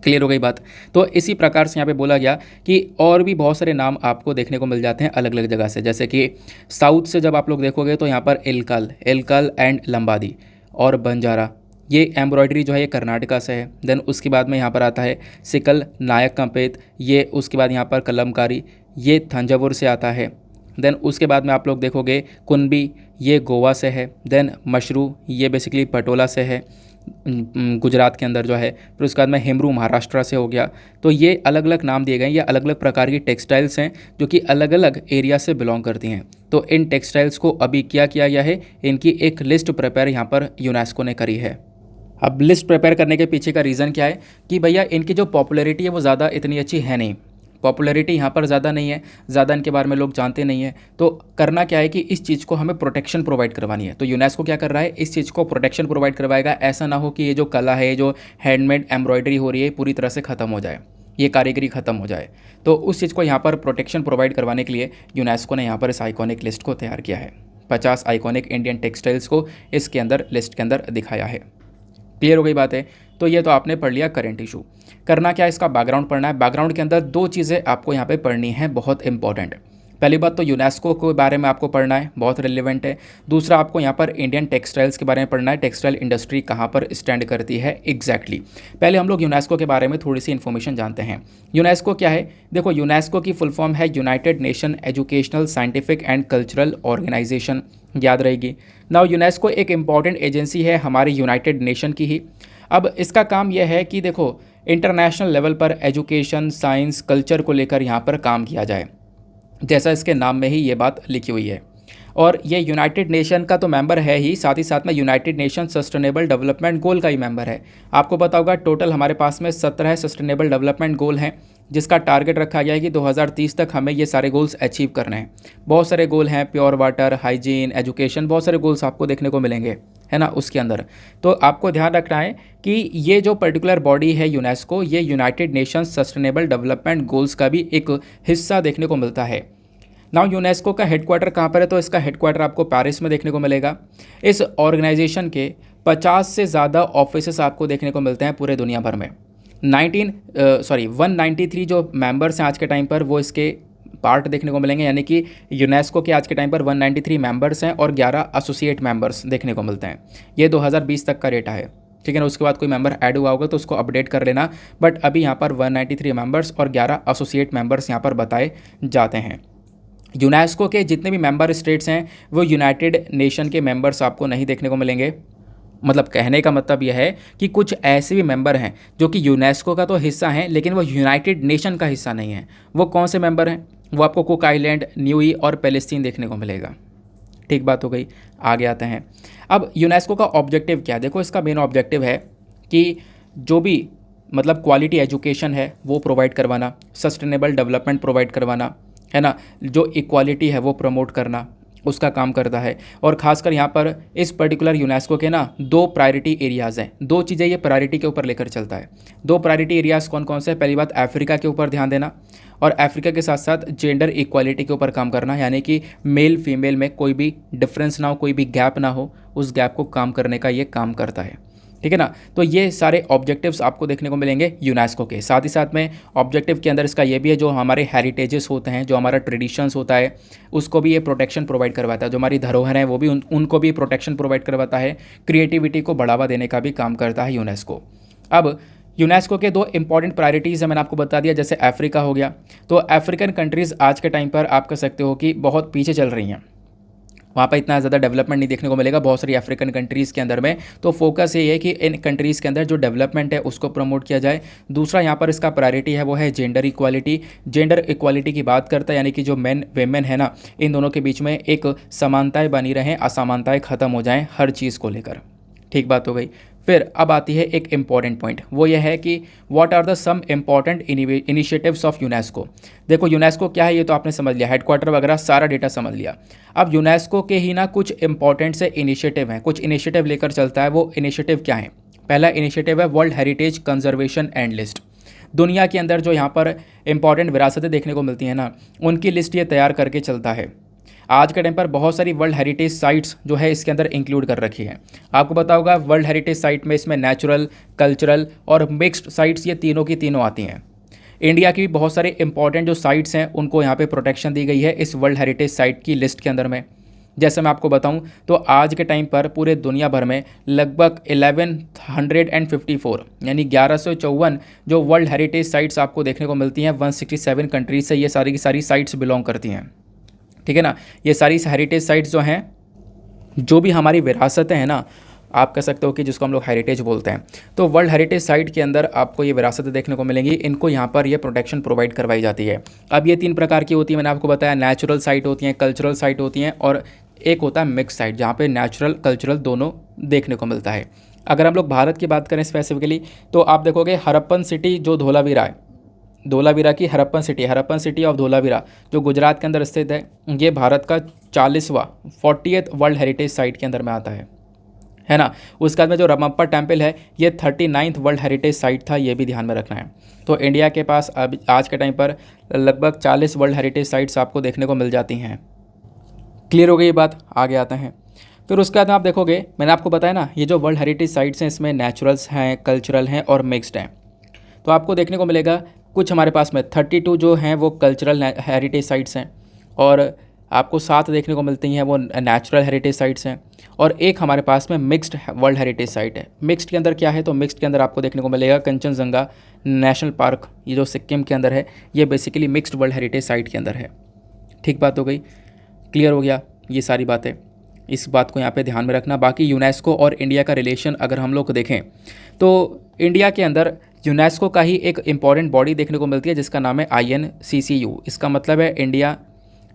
क्लियर हो गई बात? तो इसी प्रकार से यहाँ पे बोला गया कि और भी बहुत सारे नाम आपको देखने को मिल जाते हैं अलग अलग जगह से, जैसे कि साउथ से जब आप लोग देखोगे तो यहाँ पर एलकल एंड लंबादी और बंजारा, ये एम्ब्रॉयडरी जो है ये कर्नाटका से है। देन उसके बाद में यहाँ पर आता है सिकल नायक कंपेत, ये उसके बाद यहाँ पर कलमकारी, ये थंजावुर से आता है। देन उसके बाद में आप लोग देखोगे कुनबी, ये गोवा से है। देन मशरू, ये बेसिकली पटोला से है, गुजरात के अंदर जो है। फिर उसके बाद में हेमरू महाराष्ट्र से हो गया। तो ये अलग अलग नाम दिए गए, ये अलग अलग प्रकार की टेक्सटाइल्स हैं जो कि अलग अलग एरिया से बिलोंग करती हैं। तो इन टेक्सटाइल्स को अभी क्या किया गया है, इनकी एक लिस्ट प्रिपेयर यहाँ पर यूनेस्को ने करी है। अब लिस्ट प्रिपेयर करने के पीछे का रीज़न क्या है कि भैया इनकी जो पॉपुलैरिटी है वो ज़्यादा इतनी अच्छी है नहीं, पॉपुलैरिटी यहाँ पर ज़्यादा नहीं है, ज़्यादा इनके बारे में लोग जानते नहीं हैं। तो करना क्या है कि इस चीज़ को हमें प्रोटेक्शन प्रोवाइड करवानी है। तो यूनेस्को क्या कर रहा है, इस चीज़ को प्रोटेक्शन प्रोवाइड करवाएगा। ऐसा ना हो कि ये जो कला है, जो हैंडमेड एम्ब्रॉयडरी हो रही है, पूरी तरह से ख़त्म हो जाए, ये कारीगरी ख़त्म हो जाए। तो उस चीज़ को यहाँ पर प्रोटेक्शन प्रोवाइड करवाने के लिए यूनेस्को ने यहाँ पर इस आइकॉनिक लिस्ट को तैयार किया है। 50 आइकॉनिक इंडियन टेक्सटाइल्स को इसके अंदर लिस्ट के अंदर दिखाया है। क्लियर हो गई बात है। तो ये तो आपने पढ़ लिया करंट इशू। करना क्या है, इसका बैकग्राउंड पढ़ना है। बैकग्राउंड के अंदर दो चीज़ें आपको यहाँ पे पढ़नी है, बहुत इंपॉर्टेंट। पहली बात तो यूनेस्को के बारे में आपको पढ़ना है, बहुत रिलेवेंट है। दूसरा आपको यहाँ पर इंडियन टेक्सटाइल्स के बारे में पढ़ना है, टेक्सटाइल इंडस्ट्री कहाँ पर स्टैंड करती है एग्जैक्टली। पहले हम लोग यूनेस्को के बारे में थोड़ी सी इन्फॉर्मेशन जानते हैं। यूनेस्को क्या है, देखो यूनेस्को की फुल फॉर्म है United Nation Educational Scientific and Cultural Organisation, याद रहेगी। नाउ यूनेस्को एक इम्पॉर्टेंट एजेंसी है हमारी यूनाइटेड नेशन की ही। अब इसका काम यह है कि देखो इंटरनेशनल लेवल पर एजुकेशन, साइंस, कल्चर को लेकर यहाँ पर काम किया जाए, जैसा इसके नाम में ही ये बात लिखी हुई है। और ये यूनाइटेड नेशन का तो मेंबर है ही, साथ ही साथ में United nation sustainable development goal का ही मेंबर है। आपको पता होगा टोटल हमारे पास में 17 सस्टेनेबल डेवलपमेंट गोल हैं, जिसका टारगेट रखा गया है कि 2030 तक हमें ये सारे गोल्स अचीव करने हैं। बहुत सारे गोल हैं, प्योर वाटर, हाइजीन, एजुकेशन, बहुत सारे गोल्स आपको देखने को मिलेंगे, है ना, उसके अंदर। तो आपको ध्यान रखना है कि ये जो पर्टिकुलर बॉडी है यूनेस्को, ये United Nations sustainable development goals का भी एक हिस्सा देखने को मिलता है। नाउ यूनेस्को का हेडक्वार्टर कहाँ पर है, तो इसका हेडक्वार्टर आपको पेरिस में देखने को मिलेगा। इस ऑर्गेनाइजेशन के 50 से ज़्यादा ऑफिसेस आपको देखने को मिलते हैं पूरे दुनिया भर में। 193 जो मेंबर्स हैं आज के टाइम पर, वो इसके पार्ट देखने को मिलेंगे, यानी कि यूनेस्को के आज के टाइम पर 193 मेंबर्स हैं और 11 एसोसिएट मेंबर्स देखने को मिलते हैं। ये 2020 तक का डेटा है, ठीक है ना। उसके बाद कोई मेंबर ऐड हुआ होगा तो उसको अपडेट कर लेना, बट अभी यहाँ पर 193 मेंबर्स और 11 एसोसिएट मेंबर्स यहाँ पर बताए जाते हैं। यूनेस्को के जितने भी मेंबर स्टेट्स हैं वो यूनाइटेड नेशन के मेंबर्स आपको नहीं देखने को मिलेंगे। मतलब कहने का मतलब यह है कि कुछ ऐसे भी मेंबर हैं जो कि यूनेस्को का तो हिस्सा हैं, लेकिन वो यूनाइटेड नेशन का हिस्सा नहीं है। वो कौन से मेंबर हैं, वो आपको कुक आइलैंड, न्यूई और पैलेस्टीन देखने को मिलेगा। ठीक बात हो गई, आगे आते हैं। अब यूनेस्को का ऑब्जेक्टिव क्या है, देखो इसका मेन ऑब्जेक्टिव है कि जो भी मतलब क्वालिटी एजुकेशन है वो प्रोवाइड करवाना, सस्टेनेबल डेवलपमेंट प्रोवाइड करवाना, है ना, जो इक्वालिटी है वो प्रमोट करना, उसका काम करता है। और ख़ासकर यहाँ पर इस पर्टिकुलर यूनेस्को के ना 2 प्रायोरिटी एरियाज़ हैं, 2 चीज़ें ये प्रायोरिटी के ऊपर लेकर चलता है। 2 प्रायोरिटी एरियाज़ कौन कौन से, पहली बात अफ्रीका के ऊपर ध्यान देना, और अफ्रीका के साथ साथ जेंडर इक्वालिटी के ऊपर काम करना, यानी कि मेल फीमेल में कोई भी डिफरेंस ना हो, कोई भी गैप ना हो, उस गैप को काम करने का ये काम करता है, ठीक है ना। तो ये सारे ऑब्जेक्टिव्स आपको देखने को मिलेंगे यूनेस्को के। साथ ही साथ में ऑब्जेक्टिव के अंदर इसका ये भी है, जो हमारे हेरिटेजेस होते हैं, जो हमारा ट्रेडिशंस होता है, उसको भी ये प्रोटेक्शन प्रोवाइड करवाता है। जो हमारी धरोहर हैं वो भी उनको भी प्रोटेक्शन प्रोवाइड करवाता है। क्रिएटिविटी को बढ़ावा देने का भी काम करता है यूनेस्को। अब यूनेस्को के 2 इंपॉर्टेंट प्रायोरिटीज़ हैं, मैंने आपको बता दिया। जैसे अफ्रीका हो गया, तो अफ्रीकन कंट्रीज़ आज के टाइम पर आप कह सकते हो कि बहुत पीछे चल रही हैं, वहाँ पर इतना ज़्यादा डेवलपमेंट नहीं देखने को मिलेगा बहुत सारी अफ्रीकन कंट्रीज़ के अंदर में। तो फोकस ये है कि इन कंट्रीज़ के अंदर जो डेवलपमेंट है उसको प्रमोट किया जाए। दूसरा यहाँ पर इसका प्रायोरिटी है वो है जेंडर इक्वालिटी। जेंडर इक्वालिटी की बात करता है, यानी कि जो मेन वेमेन है ना, इन दोनों के बीच में एक समानताएँ बनी रहें, असमानताएँ ख़त्म हो जाएँ हर चीज़ को लेकर। ठीक बात हो गई। फिर अब आती है एक इम्पॉर्टेंट पॉइंट, वो ये है कि what are the some important initiatives of UNESCO. देखो यूनेस्को क्या है ये तो आपने समझ लिया, हेडक्वार्टर वगैरह सारा डेटा समझ लिया। अब यूनेस्को के ही ना कुछ इंपॉर्टेंट से इनिशिएटिव हैं, कुछ इनिशिएटिव लेकर चलता है। वो इनिशिएटिव क्या है, पहला इनिशिएटिव है world heritage conservation and list. दुनिया के अंदर जो यहाँ पर इंपॉर्टेंट विरासतें देखने को मिलती हैं ना, उनकी लिस्ट ये तैयार करके चलता है। आज के टाइम पर बहुत सारी वर्ल्ड हेरिटेज साइट्स जो है इसके अंदर इंक्लूड कर रखी है। आपको पता होगा वर्ल्ड हेरिटेज साइट में इसमें नेचुरल, कल्चरल और मिक्स्ड साइट्स ये तीनों की तीनों आती हैं। इंडिया की भी बहुत सारे इंपॉर्टेंट जो साइट्स हैं उनको यहाँ पे प्रोटेक्शन दी गई है इस वर्ल्ड हेरिटेज साइट की लिस्ट के अंदर में। जैसे मैं आपको बताऊं तो आज के टाइम पर पूरे दुनिया भर में लगभग 1154 यानी 1154 जो वर्ल्ड हेरिटेज साइट्स आपको देखने को मिलती हैं 167 कंट्रीज से ये सारी की सारी साइट्स बिलोंग करती हैं, ठीक है ना। ये सारी हेरिटेज साइट्स जो हैं, जो भी हमारी विरासतें हैं ना, आप कह सकते हो कि जिसको हम लोग हेरिटेज बोलते हैं, तो वर्ल्ड हेरिटेज साइट के अंदर आपको ये विरासतें देखने को मिलेंगी। इनको यहाँ पर ये प्रोटेक्शन प्रोवाइड करवाई जाती है। अब ये 3 प्रकार की होती है, मैंने आपको बताया, नेचुरल साइट होती हैं, कल्चरल साइट होती हैं, और एक होता है मिक्स साइट जहाँ पे नेचुरल कल्चरल दोनों देखने को मिलता है। अगर हम लोग भारत की बात करें स्पेसिफिकली तो आप देखोगे हरप्पन सिटी जो धोलावीरा है, धोलावीरा की हरप्पन सिटी ऑफ धोलावीरा जो गुजरात के अंदर स्थित है, ये भारत का 40वां 40th वर्ल्ड हेरिटेज साइट के अंदर में आता है ना। उसके बाद में जो रमप्पा टेम्पल है ये 39th वर्ल्ड हेरिटेज साइट था, ये भी ध्यान में रखना है। तो इंडिया के पास अब आज के टाइम पर लगभग 40 वर्ल्ड हेरिटेज साइट्स आपको देखने को मिल जाती हैं। क्लियर हो गई ये बात, आगे आते हैं। फिर उसके बाद में आप देखोगे, मैंने आपको बताया ना, ये जो वर्ल्ड हेरिटेज साइट्स हैं इसमें नेचुरल्स हैं, कल्चरल हैं और मिक्स्ड हैं। तो आपको देखने को मिलेगा कुछ हमारे पास में 32 जो हैं वो कल्चरल हेरिटेज साइट्स हैं, और आपको 7 देखने को मिलती हैं वो नेचुरल हेरिटेज साइट्स हैं, और एक हमारे पास में मिक्स्ड वर्ल्ड हेरिटेज साइट है। मिक्स्ड के अंदर क्या है, तो मिक्स्ड के अंदर आपको देखने को मिलेगा कंचनजंगा नेशनल पार्क, ये जो सिक्किम के अंदर है, ये basically mixed world heritage site के अंदर है। ठीक बात हो गई, क्लियर हो गया ये सारी बातें, इस बात को यहाँ पे ध्यान में रखना। बाकी यूनेस्को और इंडिया का रिलेशन अगर हम लोग देखें तो इंडिया के अंदर यूनेस्को का ही एक इम्पॉर्टेंट बॉडी देखने को मिलती है जिसका नाम है INCCU। इसका मतलब है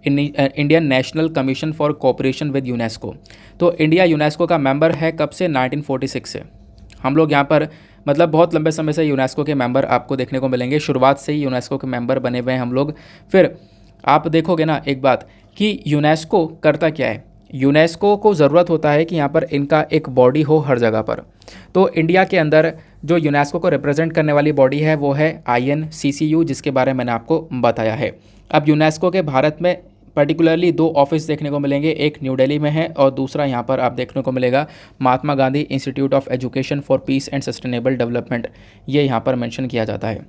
Indian national commission for cooperation with UNESCO. तो इंडिया यूनेस्को का मेंबर है कब से, 1946 से। हम लोग यहाँ पर मतलब बहुत लंबे समय से यूनेस्को के मेंबर आपको देखने को मिलेंगे, शुरुआत से ही यूनेस्को के मेंबर बने हुए हैं हम लोग। फिर आप देखोगे ना एक बात कि यूनेस्को करता क्या है, यूनेस्को को ज़रूरत होता है कि यहाँ पर इनका एक बॉडी हो हर जगह पर। तो इंडिया के अंदर जो यूनेस्को को रिप्रेजेंट करने वाली बॉडी है वो है INCCU, जिसके बारे में मैंने आपको बताया है। अब यूनेस्को के भारत में पर्टिकुलरली 2 ऑफिस देखने को मिलेंगे, एक न्यू दिल्ली में है और दूसरा यहाँ पर आप देखने को मिलेगा Mahatma Gandhi institute of education for peace and sustainable development, ये यहाँ पर मेंशन किया जाता है।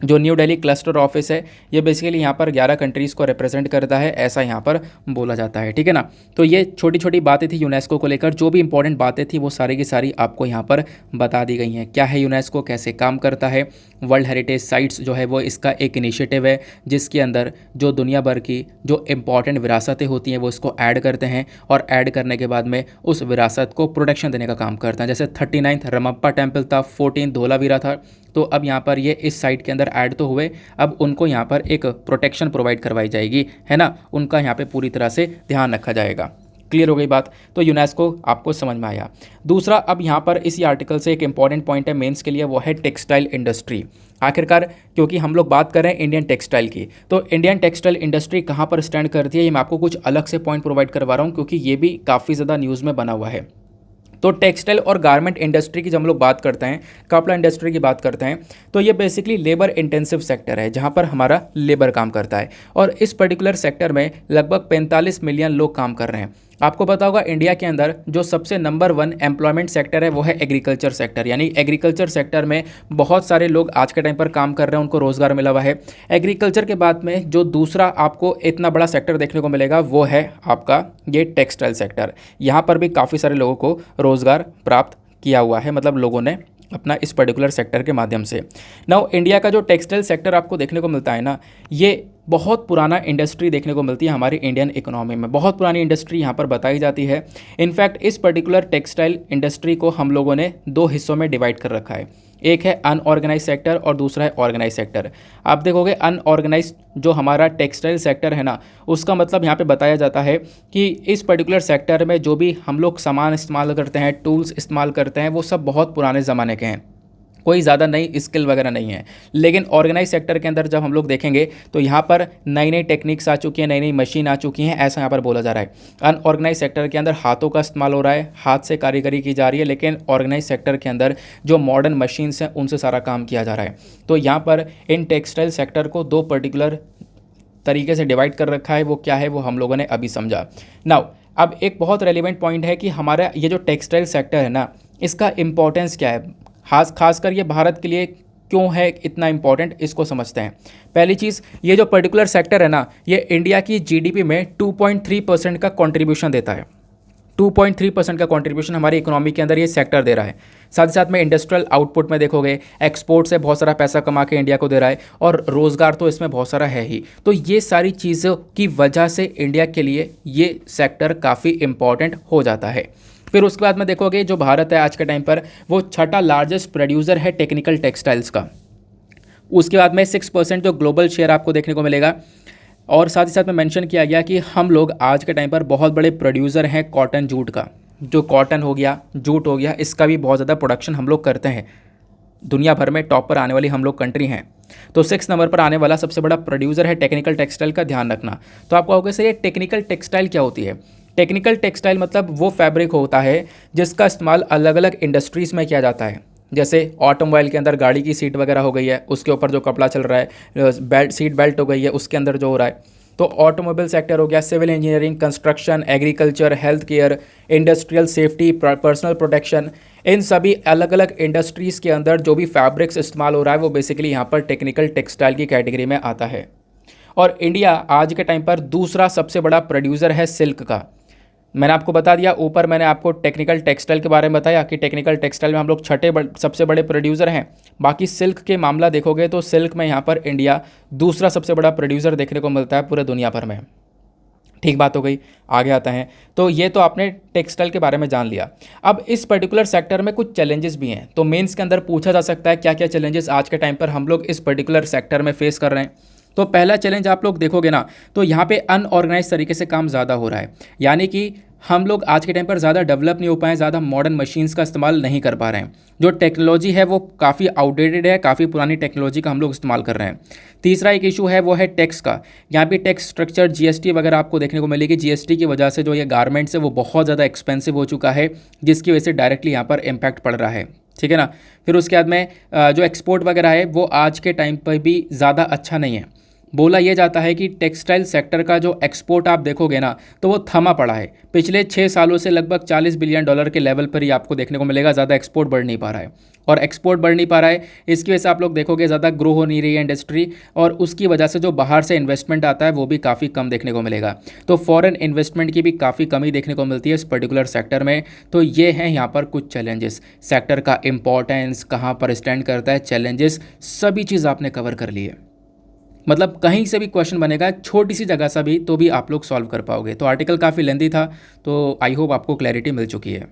जो न्यू दिल्ली क्लस्टर ऑफिस है ये बेसिकली यहाँ पर 11 कंट्रीज़ को रिप्रेजेंट करता है, ऐसा यहाँ पर बोला जाता है। ठीक है ना। तो ये छोटी छोटी बातें थी यूनेस्को को लेकर, जो भी इंपॉर्टेंट बातें थी वो सारी की सारी आपको यहाँ पर बता दी गई हैं। क्या है यूनेस्को, कैसे काम करता है। वर्ल्ड हेरिटेज साइट्स जो है वो इसका एक इनिशिएटिव है जिसके अंदर जो दुनिया भर की जो इंपॉर्टेंट विरासतें होती हैं वो इसको ऐड करते हैं, और ऐड करने के बाद में उस विरासत को प्रोटेक्शन देने का काम करते हैं। जैसे 39th रमप्पा टेम्पल था, 14 धोलावीरा था, तो अब यहाँ पर ये इस साइट के अंदर ऐड तो हुए, अब उनको यहाँ पर एक प्रोटेक्शन प्रोवाइड करवाई जाएगी, है ना, उनका यहाँ पे पूरी तरह से ध्यान रखा जाएगा। क्लियर हो गई बात। तो यूनेस्को आपको समझ में आया। दूसरा, अब यहाँ पर इसी आर्टिकल से एक इंपॉर्टेंट पॉइंट है मेंस के लिए, वो है टेक्सटाइल इंडस्ट्री। आखिरकार क्योंकि हम लोग बात कर रहे हैं इंडियन टेक्सटाइल की, तो इंडियन टेक्सटाइल इंडस्ट्री कहाँ पर स्टैंड करती है, ये मैं आपको कुछ अलग से पॉइंट प्रोवाइड करवा रहा हूँ क्योंकि ये भी काफ़ी ज़्यादा न्यूज़ में बना हुआ है। तो टेक्सटाइल और गारमेंट इंडस्ट्री की जब हम लोग बात करते हैं, कपड़ा इंडस्ट्री की बात करते हैं, तो ये बेसिकली लेबर इंटेंसिव सेक्टर है जहाँ पर हमारा लेबर काम करता है, और इस पर्टिकुलर सेक्टर में लगभग 45 मिलियन लोग काम कर रहे हैं। आपको पता होगा इंडिया के अंदर जो सबसे नंबर 1 एम्प्लॉयमेंट सेक्टर है वो है एग्रीकल्चर सेक्टर, यानी एग्रीकल्चर सेक्टर में बहुत सारे लोग आज के टाइम पर काम कर रहे हैं, उनको रोज़गार मिला हुआ है। एग्रीकल्चर के बाद में जो दूसरा आपको इतना बड़ा सेक्टर देखने को मिलेगा वो है आपका ये टेक्सटाइल सेक्टर। यहाँ पर भी काफ़ी सारे लोगों को रोज़गार प्राप्त किया हुआ है, मतलब लोगों ने अपना इस पर्टिकुलर सेक्टर के माध्यम से। नाउ इंडिया का जो टेक्सटाइल सेक्टर आपको देखने को मिलता है ना, ये बहुत पुराना इंडस्ट्री देखने को मिलती है हमारी इंडियन इकोनॉमी में, बहुत पुरानी इंडस्ट्री यहाँ पर बताई जाती है। इनफैक्ट इस पर्टिकुलर टेक्सटाइल इंडस्ट्री को हम लोगों ने 2 हिस्सों में डिवाइड कर रखा है, एक है अनऑर्गेनाइज सेक्टर और दूसरा है ऑर्गेनाइज सेक्टर। आप देखोगे अनऑर्गेनाइज जो हमारा टेक्सटाइल सेक्टर है ना, उसका मतलब यहाँ पे बताया जाता है कि इस पर्टिकुलर सेक्टर में जो भी हम लोग सामान इस्तेमाल करते हैं, टूल्स इस्तेमाल करते हैं, वो सब बहुत पुराने ज़माने के हैं, कोई ज़्यादा नई स्किल वगैरह नहीं है। लेकिन ऑर्गेनाइज सेक्टर के अंदर जब हम लोग देखेंगे तो यहाँ पर नई नई टेक्निक्स आ चुकी हैं, नई नई मशीन आ चुकी हैं, ऐसा यहाँ पर बोला जा रहा है। अनऑर्गेनाइज सेक्टर के अंदर हाथों का इस्तेमाल हो रहा है, हाथ से कारीगरी की जा रही है, लेकिन ऑर्गेनाइज सेक्टर के अंदर जो मॉडर्न मशीन्स हैं उनसे सारा काम किया जा रहा है। तो यहाँ पर इन टेक्सटाइल सेक्टर को 2 पर्टिकुलर तरीके से डिवाइड कर रखा है, वो क्या है वो हम लोगों ने अभी समझा। नाउ अब एक बहुत रेलिवेंट पॉइंट है कि हमारा ये जो टेक्सटाइल सेक्टर है ना, इसका इंपॉर्टेंस क्या है, खासकर ये भारत के लिए क्यों है इतना इंपॉर्टेंट, इसको समझते हैं। पहली चीज़, ये जो पर्टिकुलर सेक्टर है ना, ये इंडिया की जीडीपी में 2.3% का कंट्रीब्यूशन देता है। 2.3% का कंट्रीब्यूशन हमारी इकोनॉमी के अंदर ये सेक्टर दे रहा है। साथ ही साथ में इंडस्ट्रियल आउटपुट में देखोगे, एक्सपोर्ट से बहुत सारा पैसा कमा के इंडिया को दे रहा है, और रोज़गार तो इसमें बहुत सारा है ही। तो ये सारी चीज़ों की वजह से इंडिया के लिए ये सेक्टर काफ़ी इंपॉर्टेंट हो जाता है। फिर उसके बाद में देखोगे जो भारत है आज के टाइम पर वो 6ठा लार्जेस्ट प्रोड्यूसर है टेक्निकल टेक्सटाइल्स का। उसके बाद में 6% जो ग्लोबल शेयर आपको देखने को मिलेगा, और साथ ही साथ में मेंशन किया गया कि हम लोग आज के टाइम पर बहुत बड़े प्रोड्यूसर हैं कॉटन जूट का। जो कॉटन हो गया, जूट हो गया, इसका भी बहुत ज़्यादा प्रोडक्शन हम लोग करते हैं। दुनिया भर में टॉप पर आने वाली हम लोग कंट्री हैं। तो 6 नंबर पर आने वाला सबसे बड़ा प्रोड्यूसर है टेक्निकल टेक्सटाइल का, ध्यान रखना। तो आपको कहोगे सर ये टेक्निकल टेक्सटाइल क्या होती है? टेक्निकल टेक्सटाइल मतलब वो फैब्रिक होता है जिसका इस्तेमाल अलग अलग इंडस्ट्रीज़ में किया जाता है। जैसे ऑटोमोबाइल के अंदर गाड़ी की सीट वगैरह हो गई है, उसके ऊपर जो कपड़ा चल रहा है, बेल्ट सीट बेल्ट हो गई है, उसके अंदर जो हो रहा है। तो ऑटोमोबाइल सेक्टर हो गया, civil engineering, construction, agriculture, health care, industrial safety, personal protection, इन सभी अलग अलग इंडस्ट्रीज़ के अंदर जो भी फैब्रिक्स इस्तेमाल हो रहा है वो बेसिकली यहाँ पर टेक्निकल टेक्सटाइल की कैटेगरी में आता है। और इंडिया आज के टाइम पर दूसरा सबसे बड़ा प्रोड्यूसर है सिल्क का। मैंने आपको बता दिया, ऊपर मैंने आपको टेक्निकल टेक्सटाइल के बारे में बताया कि टेक्निकल टेक्सटाइल में हम लोग छठे सबसे बड़े प्रोड्यूसर हैं। बाकी सिल्क के मामला देखोगे तो सिल्क में यहाँ पर इंडिया दूसरा सबसे बड़ा प्रोड्यूसर देखने को मिलता है पूरे दुनिया भर में। ठीक बात हो गई, आगे आता है। तो ये तो आपने टेक्सटाइल के बारे में जान लिया। अब इस पर्टिकुलर सेक्टर में कुछ चैलेंजेस भी हैं, तो मेंस के अंदर पूछा जा सकता है क्या क्या चैलेंजेस आज के टाइम पर हम लोग इस पर्टिकुलर सेक्टर में फेस कर रहे हैं। तो पहला चैलेंज आप लोग देखोगे ना, तो यहाँ पे अनऑर्गेनाइज तरीके से काम ज़्यादा हो रहा है, यानी कि हम लोग आज के टाइम पर ज़्यादा डेवलप नहीं हो पाए, ज़्यादा मॉडर्न मशीन्स का इस्तेमाल नहीं कर पा रहे हैं। जो टेक्नोलॉजी है वो काफ़ी आउटडेटेड है, काफ़ी पुरानी टेक्नोलॉजी का हम लोग इस्तेमाल कर रहे हैं। तीसरा एक इशू है वो है टैक्स का। यहाँ पे टैक्स स्ट्रक्चर जीएसटी वगैरह आपको देखने को मिलेगी। जीएसटी की वजह से जो ये गारमेंट्स है वो बहुत ज़्यादा एक्सपेंसिव हो चुका है, जिसकी वजह से डायरेक्टली यहाँ पर इम्पैक्ट पड़ रहा है। ठीक है ना। फिर उसके बाद में जो एक्सपोर्ट वगैरह है वो आज के टाइम पर भी ज़्यादा अच्छा नहीं है। बोला यह जाता है कि टेक्सटाइल सेक्टर का जो एक्सपोर्ट आप देखोगे ना तो वो थमा पड़ा है। पिछले 6 सालों से लगभग $40 बिलियन के लेवल पर ही आपको देखने को मिलेगा। ज़्यादा एक्सपोर्ट बढ़ नहीं पा रहा है, और एक्सपोर्ट बढ़ नहीं पा रहा है इसकी वजह से आप लोग देखोगे ज़्यादा ग्रो हो नहीं रही है इंडस्ट्री, और उसकी वजह से जो बाहर से इन्वेस्टमेंट आता है वो भी काफ़ी कम देखने को मिलेगा। तो फॉरेन इन्वेस्टमेंट की भी काफ़ी कमी देखने को मिलती है इस पर्टिकुलर सेक्टर में। तो ये हैं यहाँ पर कुछ चैलेंजेस। सेक्टर का इंपॉर्टेंस, कहाँ पर स्टैंड करता है, चैलेंजेस, सभी चीज़ आपने कवर कर ली है। मतलब कहीं से भी क्वेश्चन बनेगा छोटी सी जगह सा भी, तो भी आप लोग सॉल्व कर पाओगे। तो आर्टिकल काफ़ी लेंदी था, तो आई होप आपको क्लैरिटी मिल चुकी है।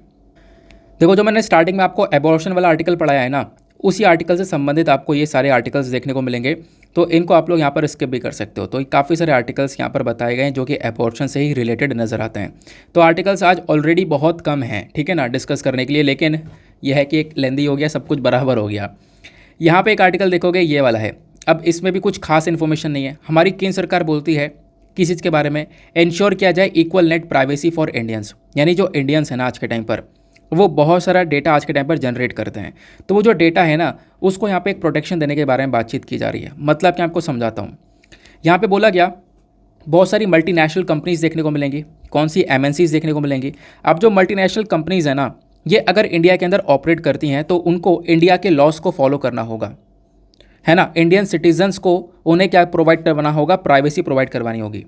देखो, जो मैंने स्टार्टिंग में आपको एबॉर्शन वाला आर्टिकल पढ़ाया है ना, उसी आर्टिकल से संबंधित आपको ये सारे आर्टिकल्स देखने को मिलेंगे। तो इनको आप लोग यहाँ पर स्किप भी कर सकते हो। तो काफ़ी सारे आर्टिकल्स यहाँ पर बताए गए हैं जो कि एबॉर्शन से ही रिलेटेड नज़र आते हैं। तो आर्टिकल्स आज ऑलरेडी बहुत कम हैं, ठीक है ना, डिस्कस करने के लिए, लेकिन यह है कि एक लेंदी हो गया, सब कुछ बराबर हो गया। यहाँ पे एक आर्टिकल देखोगे ये वाला है। अब इसमें भी कुछ खास इन्फॉर्मेशन नहीं है। हमारी केंद्र सरकार बोलती है किस चीज़ के बारे में, इंश्योर किया जाए equal net privacy for Indians, यानी जो इंडियंस हैं ना आज के टाइम पर, वो बहुत सारा डेटा आज के टाइम पर जनरेट करते हैं। तो वो जो डेटा है ना उसको यहाँ पे एक प्रोटेक्शन देने के बारे में बातचीत की जा रही है। मतलब कि आपको समझाता हूँ। यहाँ पे बोला गया बहुत सारी मल्टीनेशनल कंपनीज देखने को मिलेंगी। कौन सी? एमएनसीज देखने को मिलेंगी। अब जो मल्टीनेशनल कंपनीज है ना, ये अगर इंडिया के अंदर ऑपरेट करती हैं तो उनको इंडिया के लॉस को फॉलो करना होगा, है ना। इंडियन सिटीजन्स को उन्हें क्या प्रोवाइड करवाना होगा? प्राइवेसी प्रोवाइड करवानी होगी,